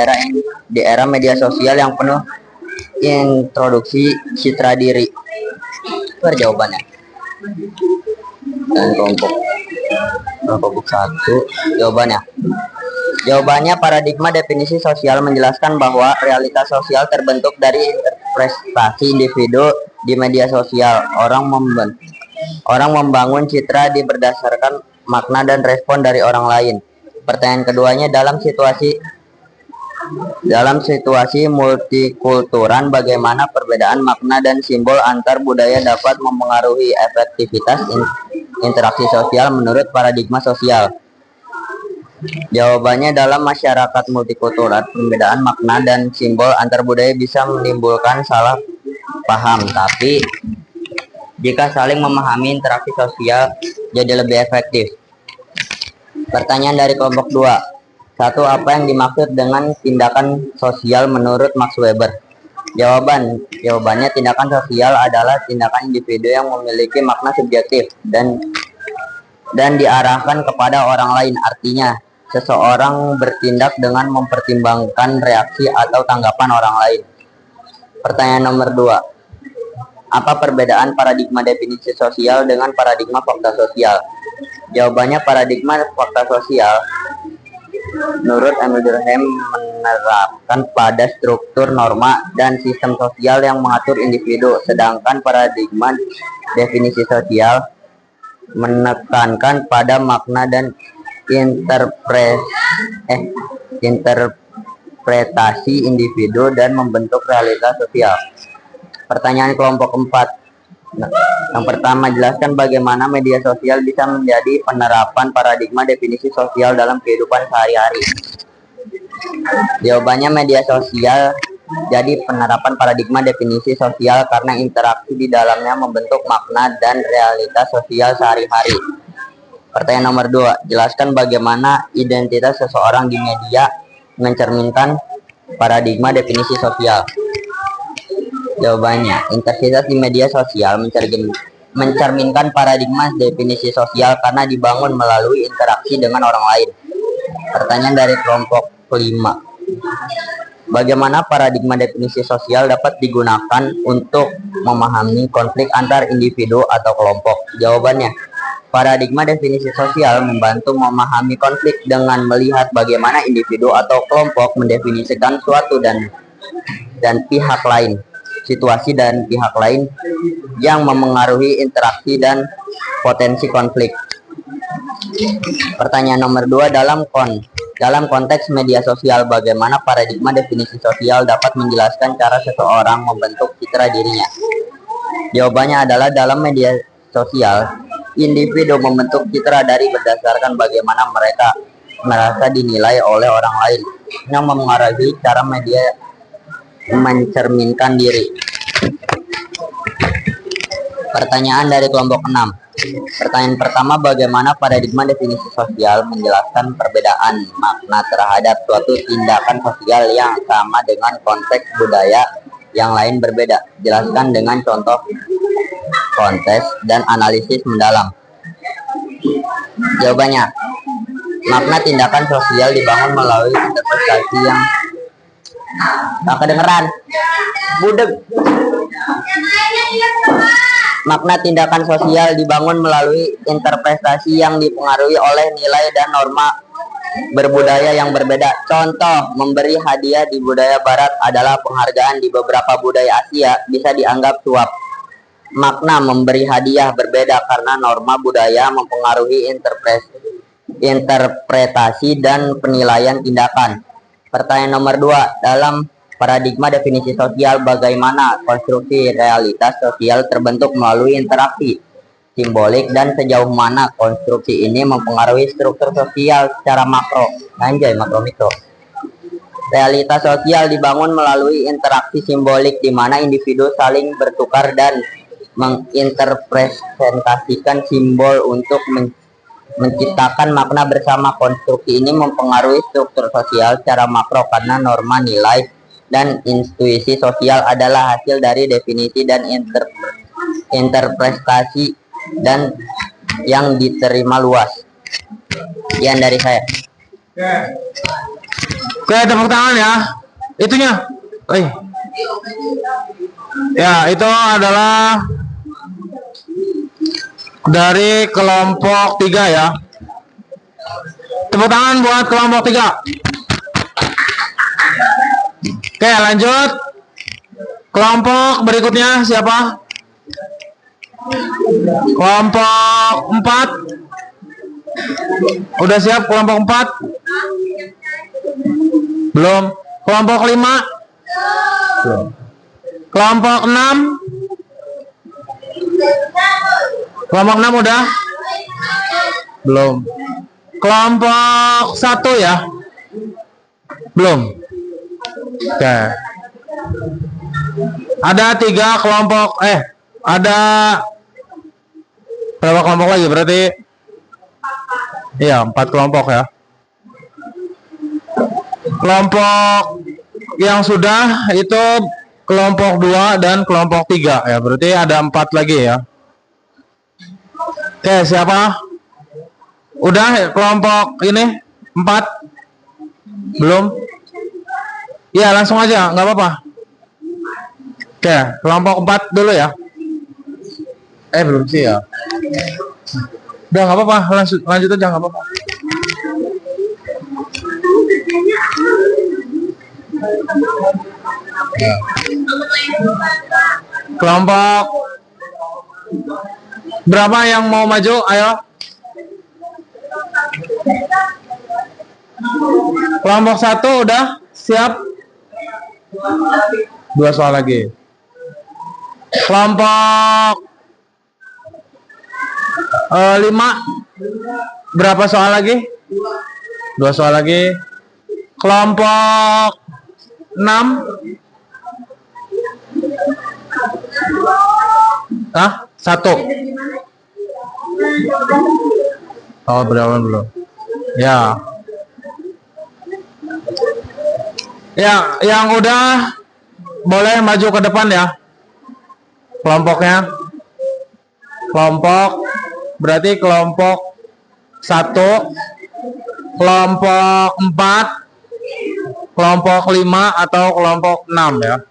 S2: era media sosial yang penuh introduksi citra diri. Itu jawabannya. Dan kelompok 1 jawabannya paradigma definisi sosial menjelaskan bahwa realitas sosial terbentuk dari interpretasi individu di media sosial. Orang membangun citra berdasarkan makna dan respon dari orang lain. Pertanyaan keduanya, dalam situasi multikulturan, bagaimana perbedaan makna dan simbol antar budaya dapat mempengaruhi efektivitas interaksi sosial menurut paradigma sosial? Jawabannya, dalam masyarakat multikultural, perbedaan makna dan simbol antar budaya bisa menimbulkan salah paham, tapi jika saling memahami, interaksi sosial jadi lebih efektif. Pertanyaan dari kelompok 2. 1. Apa yang dimaksud dengan tindakan sosial menurut Max Weber? Jawabannya, tindakan sosial adalah tindakan individu yang memiliki makna subjektif dan diarahkan kepada orang lain. Artinya, seseorang bertindak dengan mempertimbangkan reaksi atau tanggapan orang lain. Pertanyaan nomor 2. Apa perbedaan paradigma definisi sosial dengan paradigma fakta sosial? Jawabannya, paradigma fakta sosial menurut Emile Durkheim menerapkan pada struktur norma dan sistem sosial yang mengatur individu, sedangkan paradigma definisi sosial menekankan pada makna dan interpretasi individu dan membentuk realitas sosial. Pertanyaan kelompok 4. Yang pertama, jelaskan bagaimana media sosial bisa menjadi penerapan paradigma definisi sosial dalam kehidupan sehari-hari. Jawabannya, media sosial jadi penerapan paradigma definisi sosial karena interaksi di dalamnya membentuk makna dan realitas sosial sehari-hari. Pertanyaan nomor 2, jelaskan bagaimana identitas seseorang di media mencerminkan paradigma definisi sosial. Jawabannya, identitas di media sosial mencerminkan paradigma definisi sosial karena dibangun melalui interaksi dengan orang lain. Pertanyaan dari kelompok kelima. Bagaimana paradigma definisi sosial dapat digunakan untuk memahami konflik antar individu atau kelompok? Jawabannya, paradigma definisi sosial membantu memahami konflik dengan melihat bagaimana individu atau kelompok mendefinisikan suatu dan pihak lain, situasi dan pihak lain yang memengaruhi interaksi dan potensi konflik. Pertanyaan nomor 2, dalam konteks media sosial, bagaimana paradigma definisi sosial dapat menjelaskan cara seseorang membentuk citra dirinya? Jawabannya adalah dalam media sosial, individu membentuk citra dari berdasarkan bagaimana mereka merasa dinilai oleh orang lain, yang memengaruhi cara media mencerminkan diri. Pertanyaan dari kelompok 6. Pertanyaan pertama, bagaimana paradigma definisi sosial menjelaskan perbedaan makna terhadap suatu tindakan sosial yang sama dengan konteks budaya yang lain berbeda? Jelaskan dengan contoh, konteks, dan analisis mendalam. Jawabannya, makna tindakan sosial dibangun melalui interpretasi yang tak kedengeran. Budeg. Makna tindakan sosial dibangun melalui interpretasi yang dipengaruhi oleh nilai dan norma berbudaya yang berbeda. Contoh, memberi hadiah di budaya barat adalah penghargaan, di beberapa budaya Asia bisa dianggap suap. Makna memberi hadiah berbeda karena norma budaya mempengaruhi interpretasi dan penilaian tindakan. Pertanyaan nomor 2, dalam paradigma definisi sosial, bagaimana konstruksi realitas sosial terbentuk melalui interaksi simbolik dan sejauh mana konstruksi ini mempengaruhi struktur sosial secara makro, makro mikro. Realitas sosial dibangun melalui interaksi simbolik di mana individu saling bertukar dan menginterpretasikan simbol untuk menciptakan makna bersama. Konstruksi ini mempengaruhi struktur sosial secara makro karena norma, nilai, dan intuisi sosial adalah hasil dari definisi dan interpretasi dan yang diterima luas. Sekian dari saya.
S1: Oke, tepuk tangan ya. Itunya. Ya, itu adalah dari kelompok 3 ya. Tepuk tangan buat kelompok 3. Oke, lanjut. Kelompok berikutnya siapa? Kelompok 4. Udah siap kelompok 4? Belum. Kelompok 5? Belum. Kelompok 6? Kelompok 6 udah? Belum. Kelompok 1 ya? Belum. Oke. Ada 3 kelompok, ada berapa kelompok lagi? Berarti iya, 4 kelompok ya. Kelompok yang sudah itu kelompok 2 dan kelompok 3 ya. Berarti ada 4 lagi ya. Oke, siapa? Udah kelompok ini 4? Belum? Ya, langsung aja, nggak apa-apa. Oke, kelompok 4 dulu ya. Belum sih ya. Udah, nggak apa-apa, lanjut aja, nggak apa-apa. Ya. Kelompok berapa yang mau maju? Ayo. Kelompok 1 udah siap? 2 soal lagi. Kelompok 5 berapa soal lagi? 2 soal lagi. Kelompok 6 1. Oh, berapa belum? Ya. Ya, yang udah boleh maju ke depan ya. Kelompoknya. Kelompok berarti kelompok 1, kelompok 4, kelompok 5 atau kelompok 6 ya.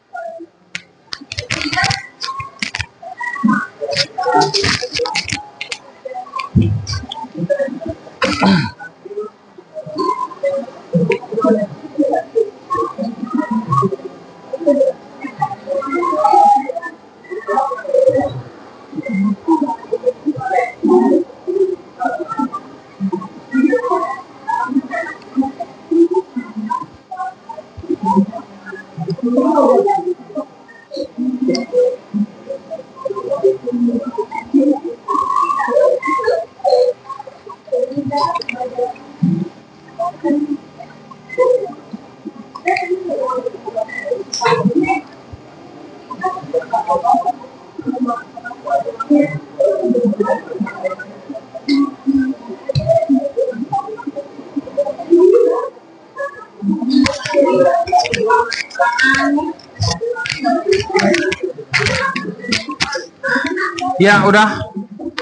S1: Ya udah,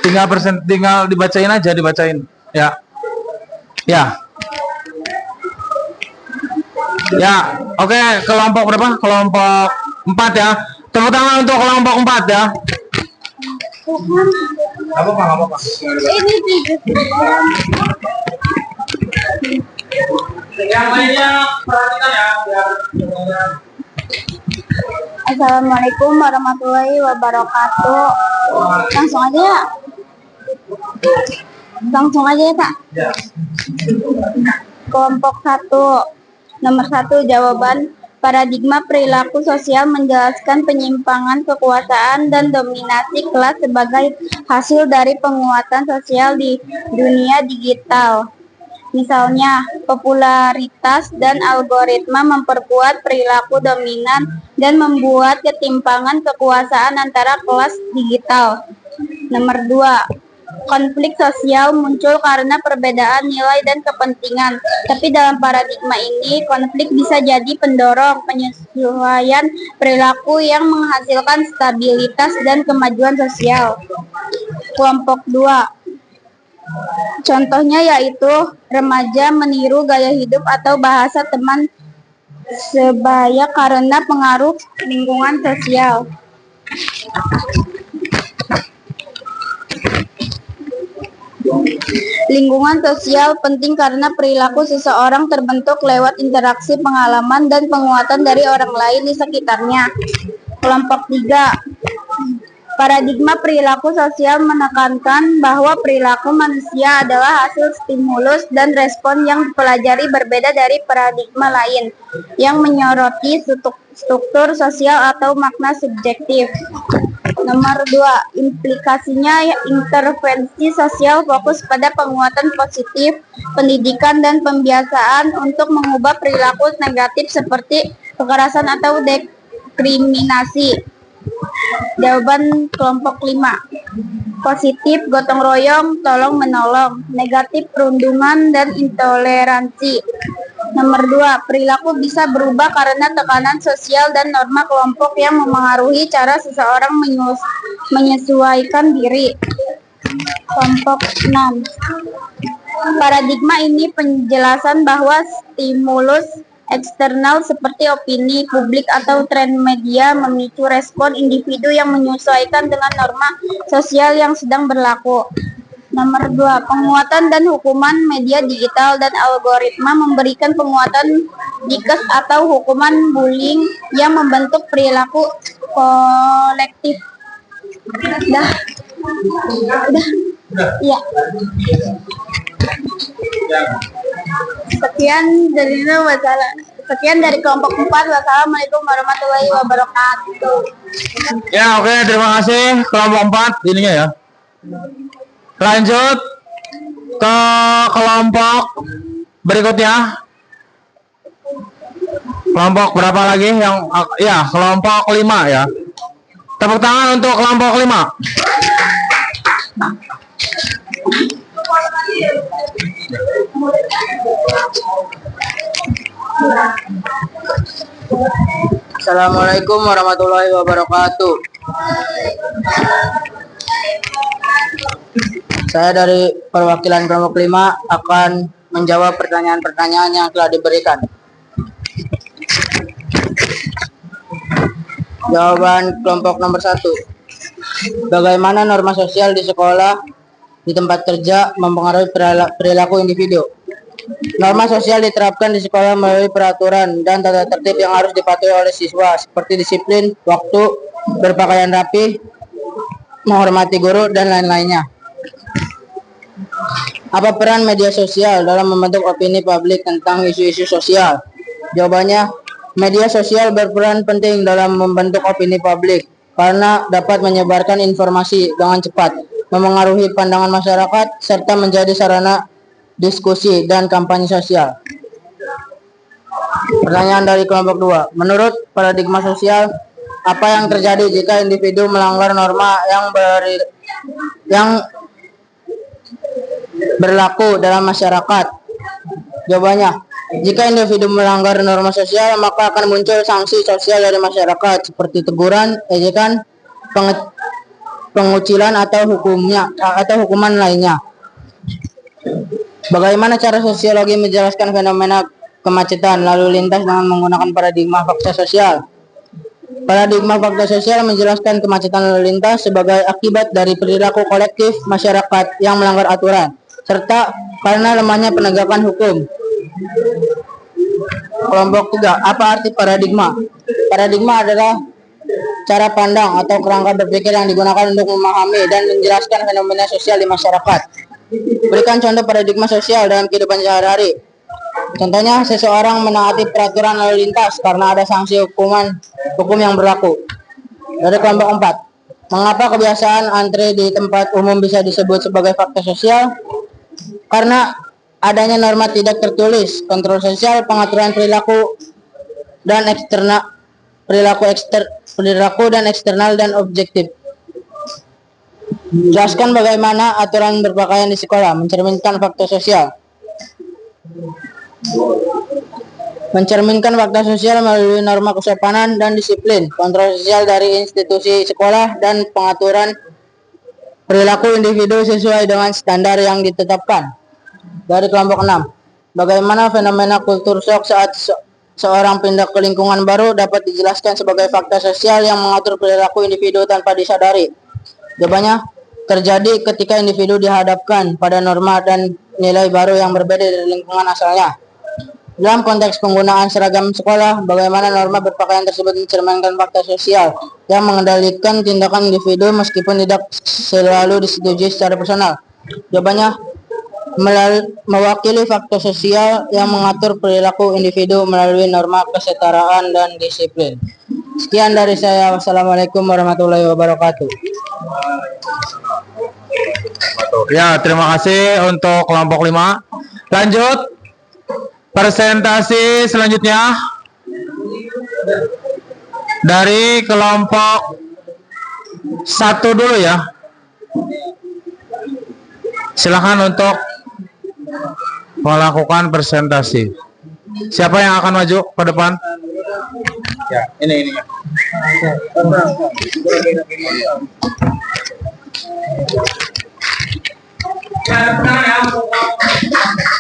S1: tinggal dibacain aja, dibacain ya. Oke, kelompok berapa? Kelompok 4 ya. Tepuk tangan untuk kelompok 4 ya. Apa? Yang lainnya perhatikan ya.
S3: Assalamualaikum warahmatullahi wabarakatuh. Langsung aja ya. Kak.
S1: Ya.
S3: Kelompok 1. Nomor 1, jawaban. Paradigma perilaku sosial menjelaskan penyimpangan kekuasaan dan dominasi kelas sebagai hasil dari penguatan sosial di dunia digital. Misalnya, popularitas dan algoritma memperkuat perilaku dominan dan membuat ketimpangan kekuasaan antara kelas digital. Nomor 2, konflik sosial muncul karena perbedaan nilai dan kepentingan. Tapi dalam paradigma ini, konflik bisa jadi pendorong penyesuaian perilaku yang menghasilkan stabilitas dan kemajuan sosial. Kelompok 2. Contohnya yaitu remaja meniru gaya hidup atau bahasa teman sebaya karena pengaruh lingkungan sosial. Lingkungan sosial penting karena perilaku seseorang terbentuk lewat interaksi pengalaman dan penguatan dari orang lain di sekitarnya. Kelompok 3. Paradigma perilaku sosial menekankan bahwa perilaku manusia adalah hasil stimulus dan respon yang dipelajari berbeda dari paradigma lain yang menyoroti struktur sosial atau makna subjektif. Nomor 2, implikasinya intervensi sosial fokus pada penguatan positif, pendidikan dan pembiasaan untuk mengubah perilaku negatif seperti kekerasan atau diskriminasi. Jawaban kelompok 5. Positif, gotong royong, tolong menolong. Negatif, perundungan dan intoleransi. Nomor 2, perilaku bisa berubah karena tekanan sosial dan norma kelompok yang memengaruhi cara seseorang menyesuaikan diri. Kelompok 6. Paradigma ini penjelasan bahwa stimulus eksternal seperti opini publik atau tren media memicu respon individu yang menyesuaikan dengan norma sosial yang sedang berlaku. Nomor 2, penguatan dan hukuman media digital dan algoritma memberikan penguatan dikes atau hukuman bullying yang membentuk perilaku kolektif. Udah. Ya. Sekian dari kelompok 4. Wassalamualaikum warahmatullahi wabarakatuh.
S1: Ya, oke, terima kasih kelompok 4 ininya ya. Lanjut ke kelompok berikutnya. Kelompok berapa lagi yang kelompok 5 ya. Tepuk tangan untuk kelompok 5.
S4: Assalamualaikum warahmatullahi wabarakatuh. Saya dari perwakilan kelompok 5 akan menjawab pertanyaan-pertanyaan yang telah diberikan. Jawaban kelompok nomor 1. Bagaimana norma sosial di sekolah, di tempat kerja mempengaruhi perilaku individu? Norma sosial diterapkan di sekolah melalui peraturan dan tata tertib yang harus dipatuhi oleh siswa, seperti disiplin, waktu, berpakaian rapi, menghormati guru, dan lain-lainnya. Apa peran media sosial dalam membentuk opini publik tentang isu-isu sosial? Jawabannya, media sosial berperan penting dalam membentuk opini publik karena dapat menyebarkan informasi dengan cepat, memengaruhi pandangan masyarakat, serta menjadi sarana diskusi dan kampanye sosial. Pertanyaan dari kelompok 2. Menurut paradigma sosial, apa yang terjadi jika individu melanggar norma yang berlaku dalam masyarakat? Jawabannya, jika individu melanggar norma sosial, maka akan muncul sanksi sosial dari masyarakat seperti teguran, ejekan, pengucilan atau hukuman lainnya. Bagaimana cara sosiologi menjelaskan fenomena kemacetan lalu lintas dengan menggunakan paradigma fakta sosial? Paradigma fakta sosial menjelaskan kemacetan lalu lintas sebagai akibat dari perilaku kolektif masyarakat yang melanggar aturan, serta karena lemahnya penegakan hukum. Kelompok 3. Apa arti paradigma? Paradigma adalah cara pandang atau kerangka berpikir yang digunakan untuk memahami dan menjelaskan fenomena sosial di masyarakat. Berikan contoh paradigma sosial dalam kehidupan sehari-hari. Contohnya, seseorang menaati peraturan lalu lintas karena ada sanksi hukum yang berlaku. Dari kelompok 4. Mengapa kebiasaan antre di tempat umum bisa disebut sebagai fakta sosial? Karena adanya norma tidak tertulis, kontrol sosial, pengaturan perilaku dan eksternal dan objektif. Jelaskan bagaimana aturan berpakaian di sekolah mencerminkan fakta sosial. Mencerminkan fakta sosial melalui norma kesopanan dan disiplin, kontrol sosial dari institusi sekolah, dan pengaturan perilaku individu sesuai dengan standar yang ditetapkan. Dari kelompok 6. Bagaimana fenomena kultur shock saat seorang pindah ke lingkungan baru dapat dijelaskan sebagai fakta sosial yang mengatur perilaku individu tanpa disadari? Jawabannya, terjadi ketika individu dihadapkan pada norma dan nilai baru yang berbeda dari lingkungan asalnya. Dalam konteks penggunaan seragam sekolah, bagaimana norma berpakaian tersebut mencerminkan fakta sosial yang mengendalikan tindakan individu meskipun tidak selalu disetujui secara personal? Jawabannya, mewakili fakta sosial yang mengatur perilaku individu melalui norma kesetaraan dan disiplin. Sekian dari saya. Wassalamualaikum warahmatullahi wabarakatuh.
S1: Ya, terima kasih untuk kelompok 5. Lanjut presentasi selanjutnya dari kelompok 1 dulu ya. Silakan untuk melakukan presentasi. Siapa yang akan maju ke depan? Ya, ini.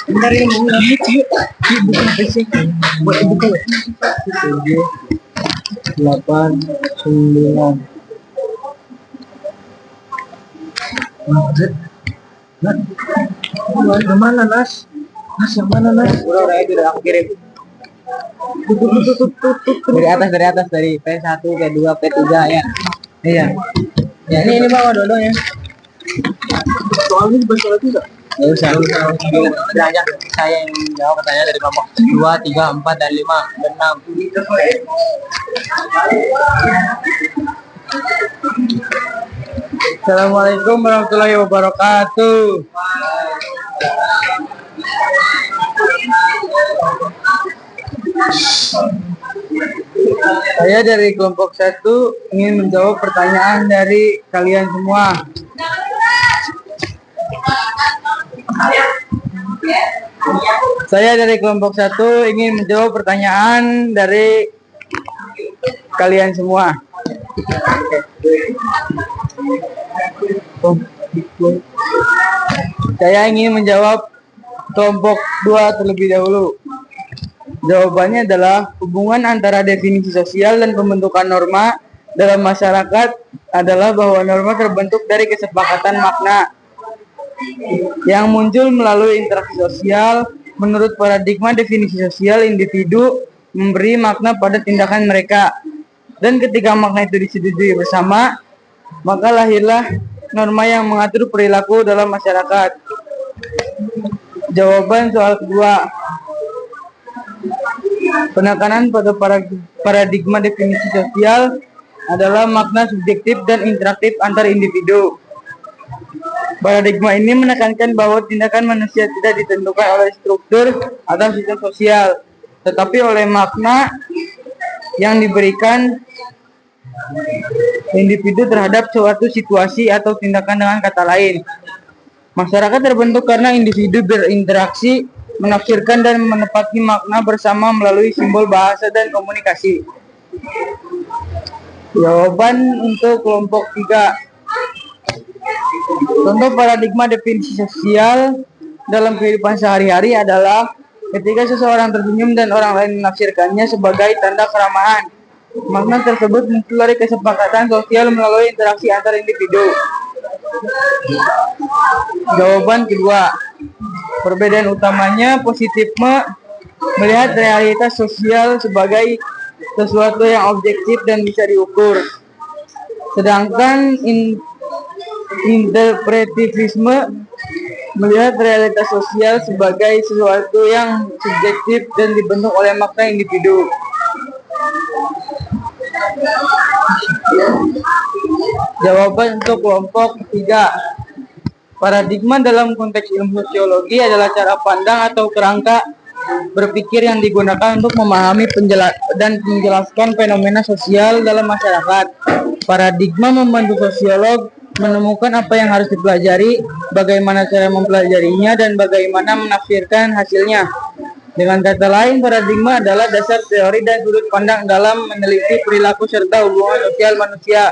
S4: Dari mulai bukan basic, buat buku. 7, 8, 9. Yang mana Nas? Yang mana Nas? Udah itu udah aku kirim. Dari atas dari P1, P2, P3 ya. Iya. Ya ini bawa dulu ya. Soalnya bahasa lagi enggak? Enggak usah. Belajar saya yang jawab pertanyaan dari kelompok 2, 3, 4 dan 5 dan 6.
S1: Assalamualaikum warahmatullahi wabarakatuh. Saya dari kelompok 1 ingin menjawab pertanyaan dari kalian semua. Saya dari kelompok 1 ingin menjawab pertanyaan dari kalian semua. Saya ingin menjawab kelompok 2 terlebih dahulu. Jawabannya adalah hubungan antara definisi sosial dan pembentukan norma dalam masyarakat adalah bahwa norma terbentuk dari kesepakatan makna yang muncul melalui interaksi sosial. Menurut paradigma definisi sosial, individu memberi makna pada tindakan mereka, dan ketika makna itu disetujui bersama, maka lahirlah norma yang mengatur perilaku dalam masyarakat. Jawaban soal kedua. Penekanan pada paradigma definisi sosial adalah makna subjektif dan interaktif antar individu. Paradigma ini menekankan bahwa tindakan manusia tidak ditentukan oleh struktur atau sistem sosial, tetapi oleh makna yang diberikan individu terhadap suatu situasi atau tindakan. Dengan kata lain, masyarakat terbentuk karena individu berinteraksi, menafsirkan dan menepati makna bersama melalui simbol, bahasa, dan komunikasi. Jawaban untuk kelompok 3. Contoh paradigma definisi sosial dalam kehidupan sehari-hari adalah ketika seseorang tersenyum dan orang lain menafsirkannya sebagai tanda keramahan. Makna tersebut muncul dari kesepakatan sosial melalui interaksi antar individu. Jawaban kedua. Perbedaan utamanya positifme melihat realitas sosial sebagai sesuatu yang objektif dan bisa diukur, sedangkan interpretivisme melihat realitas sosial sebagai sesuatu yang subjektif dan dibentuk oleh makna individu. Jawaban untuk kelompok 3. Paradigma dalam konteks ilmu sosiologi adalah cara pandang atau kerangka berpikir yang digunakan untuk memahami dan menjelaskan fenomena sosial dalam masyarakat. Paradigma membantu sosiolog menemukan apa yang harus dipelajari, bagaimana cara mempelajarinya, dan bagaimana menafsirkan hasilnya. Dengan kata lain, paradigma adalah dasar teori dan sudut pandang dalam meneliti perilaku serta hubungan sosial manusia.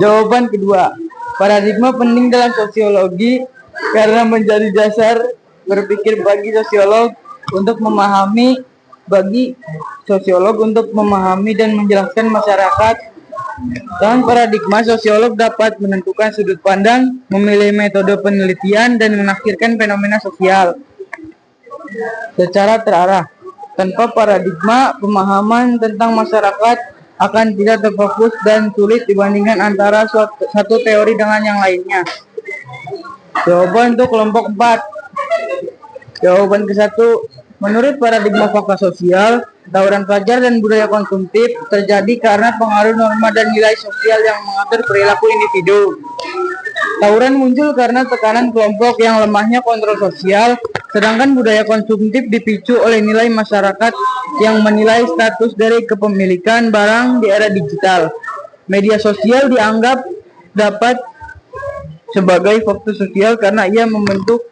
S1: Jawaban kedua. Paradigma penting dalam sosiologi karena menjadi dasar berpikir bagi sosiolog untuk memahami dan menjelaskan masyarakat. Dengan paradigma, sosiolog dapat menentukan sudut pandang, memilih metode penelitian, dan menafsirkan fenomena sosial secara terarah. Tanpa paradigma, pemahaman tentang masyarakat akan tidak terfokus dan sulit dibandingkan antara satu teori dengan yang lainnya. Jawaban untuk kelompok 4. Jawaban ke-1. Menurut paradigma fakta sosial, tawuran pelajar dan budaya konsumtif terjadi karena pengaruh norma dan nilai sosial yang mengatur perilaku individu. Tawuran muncul karena tekanan kelompok yang lemahnya kontrol sosial, sedangkan budaya konsumtif dipicu oleh nilai masyarakat yang menilai status dari kepemilikan barang di era digital. Media sosial dianggap dapat sebagai faktor sosial karena ia membentuk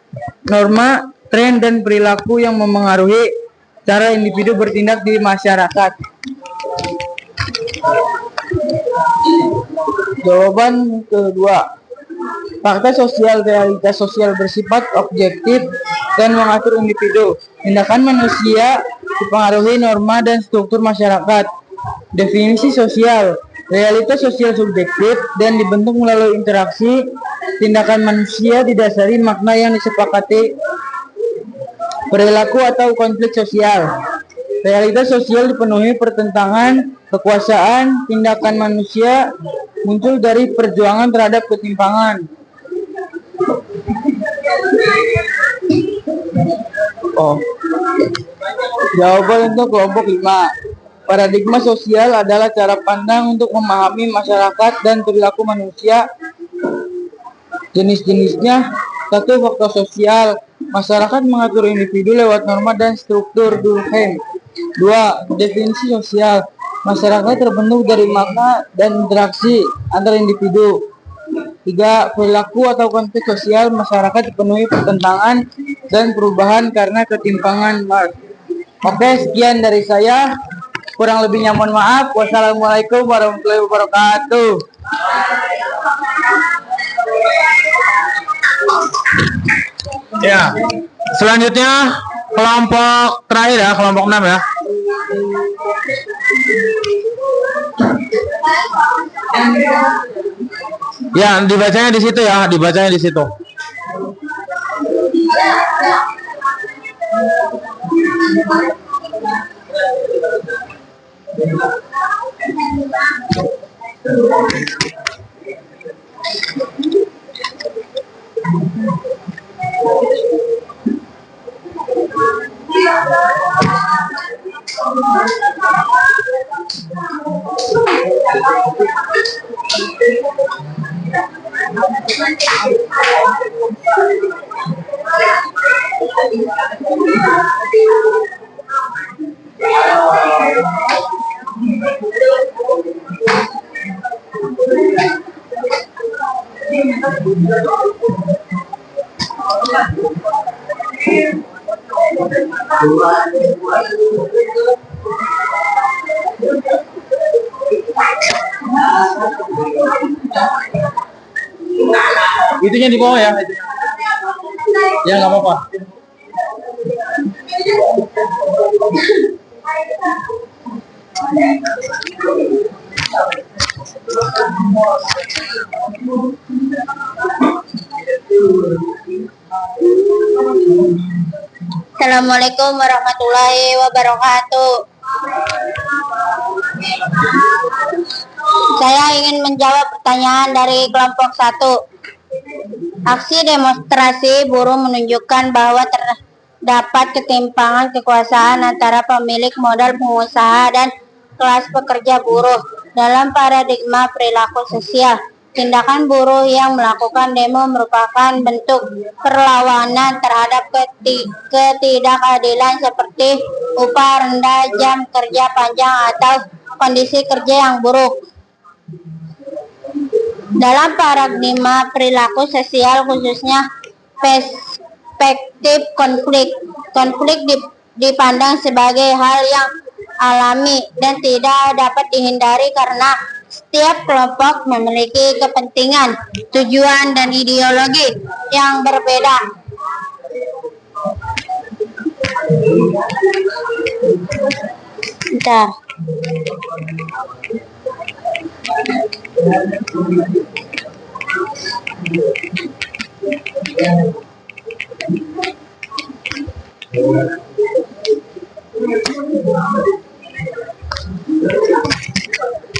S1: norma, tren, dan perilaku yang memengaruhi cara individu bertindak di masyarakat. Jawaban kedua. Fakta sosial, realitas sosial bersifat objektif dan mengatur individu. Tindakan manusia dipengaruhi norma dan struktur masyarakat. Definisi sosial. Realitas sosial subjektif dan dibentuk melalui interaksi. Tindakan manusia didasari makna yang disepakati, perilaku atau konflik sosial. Realitas sosial dipenuhi pertentangan, kekuasaan. Tindakan manusia muncul dari perjuangan terhadap ketimpangan. Jawaban untuk kelompok 5. Paradigma sosial adalah cara pandang untuk memahami masyarakat dan perilaku manusia. Jenis-jenisnya. 1. Faktor sosial. Masyarakat mengatur individu lewat norma dan struktur Durkheim. 2. Definisi sosial. Masyarakat terbentuk dari makna dan interaksi antar individu. 3. Perilaku atau konflik sosial. Masyarakat dipenuhi pertentangan dan perubahan karena ketimpangan. Oke, sekian dari saya. Kurang lebihnya mohon maaf. Wassalamualaikum warahmatullahi wabarakatuh. Ya. Selanjutnya kelompok terakhir ya, kelompok 6 ya. Ya, dibacanya di situ ya, dibacanya di situ. Itunya di bawah ya, itunya. Ya nggak apa-apa.
S3: Assalamualaikum warahmatullahi wabarakatuh. Saya ingin menjawab pertanyaan dari kelompok 1. Aksi demonstrasi buruh menunjukkan bahwa terdapat ketimpangan kekuasaan antara pemilik modal pengusaha dan kelas pekerja buruh. Dalam paradigma perilaku sosial, tindakan buruh yang melakukan demo merupakan bentuk perlawanan terhadap ketidakadilan seperti upah rendah, jam kerja panjang, atau kondisi kerja yang buruk. Dalam paradigma perilaku sosial, khususnya perspektif konflik dipandang sebagai hal yang alami dan tidak dapat dihindari karena setiap kelompok memiliki kepentingan, tujuan, dan ideologi yang berbeda. Bentar.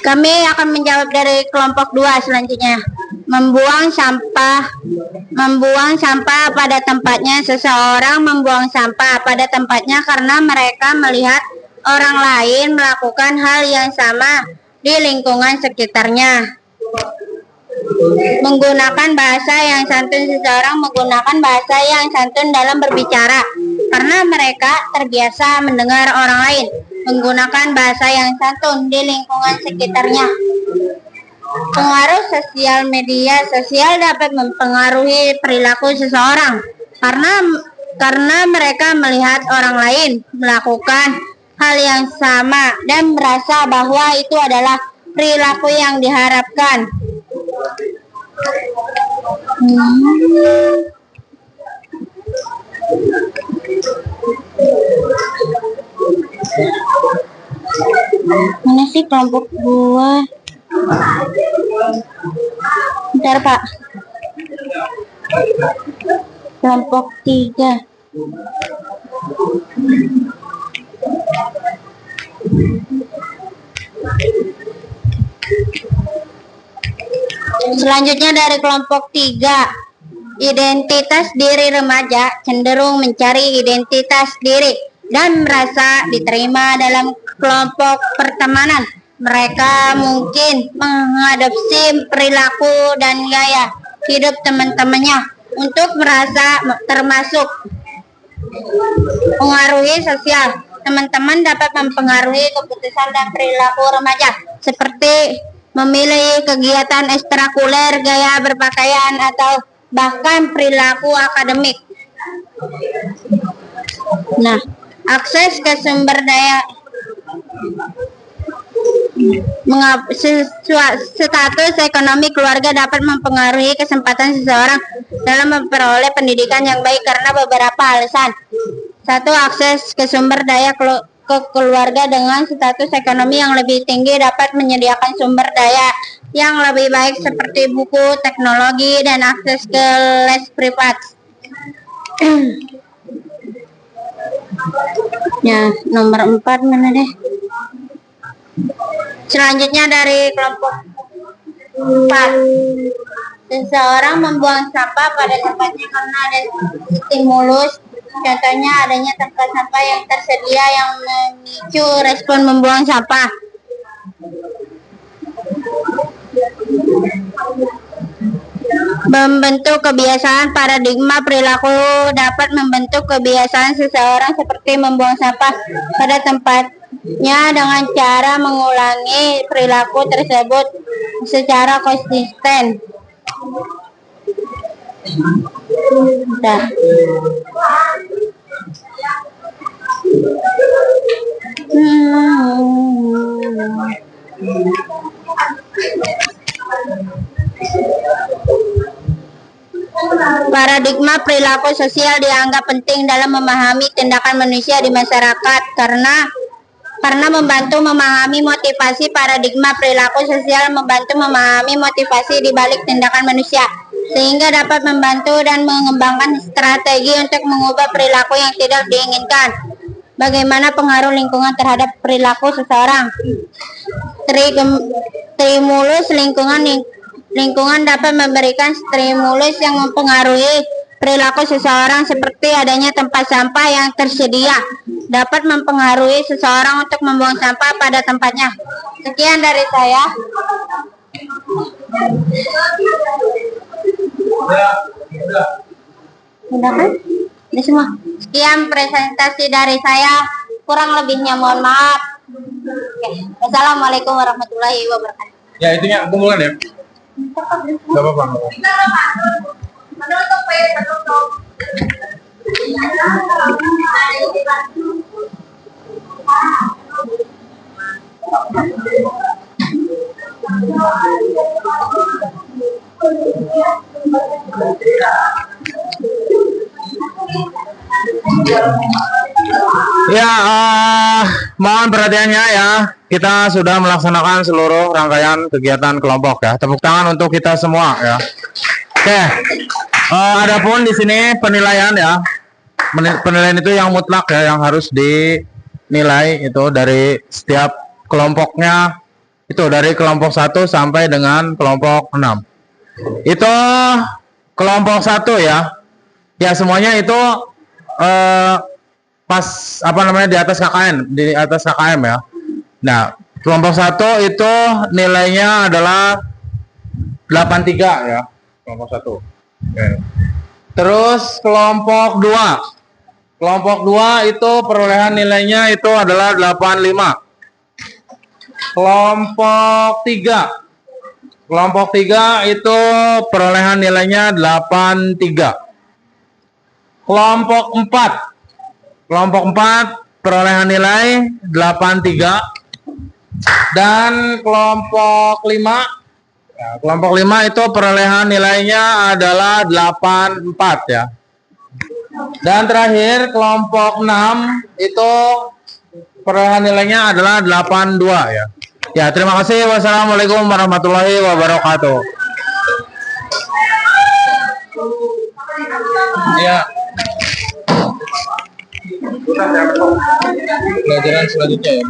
S3: Kami akan menjawab dari kelompok 2 selanjutnya. Membuang sampah pada tempatnya. Seseorang membuang sampah pada tempatnya karena mereka melihat orang lain melakukan hal yang sama di lingkungan sekitarnya. Menggunakan bahasa yang santun. Seseorang menggunakan bahasa yang santun dalam berbicara karena mereka terbiasa mendengar orang lain menggunakan bahasa yang santun di lingkungan sekitarnya. Pengaruh sosial. Media sosial dapat mempengaruhi perilaku seseorang karena mereka melihat orang lain melakukan hal yang sama dan merasa bahwa itu adalah perilaku yang diharapkan. Mana sih kelompok 2? Bentar, Pak. Kelompok 3. Selanjutnya dari kelompok 3. Identitas diri remaja cenderung mencari identitas diri dan merasa diterima dalam kelompok pertemanan. Mereka mungkin mengadopsi perilaku dan gaya hidup teman-temannya untuk merasa termasuk. Pengaruhi sosial. Teman-teman dapat mempengaruhi keputusan dan perilaku remaja, seperti memilih kegiatan ekstrakurikuler, gaya berpakaian, atau bahkan perilaku akademik. Nah, akses ke sumber daya Status ekonomi keluarga dapat mempengaruhi kesempatan seseorang dalam memperoleh pendidikan yang baik karena beberapa alasan. Satu, akses ke sumber daya keluarga dengan status ekonomi yang lebih tinggi dapat menyediakan sumber daya yang lebih baik seperti buku, teknologi, dan akses ke les privat. Ya, nomor 4 mana deh? Selanjutnya dari kelompok 4. Seseorang membuang sampah pada tempatnya karena ada stimulus. Contohnya adanya tempat sampah yang tersedia yang memicu respon membuang sampah. Membentuk kebiasaan paradigma perilaku dapat membentuk kebiasaan seseorang seperti membuang sampah pada tempatnya dengan cara mengulangi perilaku tersebut secara konsisten. Paradigma perilaku sosial dianggap penting dalam memahami tindakan manusia di masyarakat karena membantu memahami motivasi. Paradigma perilaku sosial membantu memahami motivasi di balik tindakan manusia, sehingga dapat membantu dan mengembangkan strategi untuk mengubah perilaku yang tidak diinginkan. Bagaimana pengaruh lingkungan terhadap perilaku seseorang? Stimulus lingkungan dapat memberikan stimulus yang mempengaruhi perilaku seseorang seperti adanya tempat sampah yang tersedia dapat mempengaruhi seseorang untuk membuang sampah pada tempatnya. Sekian dari saya. Udah kan? Udah semua. Sekian presentasi dari saya. Kurang lebihnya mohon maaf. Oke. Wassalamualaikum warahmatullahi wabarakatuh.
S1: Ya, itunya kumpulan ya. Gak apa-apa. Ya, mohon perhatiannya ya. Kita sudah melaksanakan seluruh rangkaian kegiatan kelompok ya. Tepuk tangan untuk kita semua ya. Oke. Adapun di sini penilaian ya. Penilaian itu yang mutlak ya, yang harus dinilai itu dari setiap kelompoknya. Itu dari kelompok 1 sampai dengan kelompok 6. Itu kelompok 1 ya. Ya, semuanya itu pas di atas KKM ya. Nah, kelompok 1 itu nilainya adalah 83 ya, kelompok 1. Oke. Terus kelompok 2. Kelompok 2 itu perolehan nilainya itu adalah 85. Kelompok 3. Kelompok 3 itu perolehan nilainya 83. Kelompok 4. Kelompok 4 perolehan nilai 83. Dan kelompok 5, ya, kelompok 5 itu perolehan nilainya adalah 84 ya. Dan terakhir kelompok 6 itu perolehan nilainya adalah 82 ya. Ya, terima kasih. Wassalamualaikum warahmatullahi wabarakatuh. Ya. Pelajaran selanjutnya ya.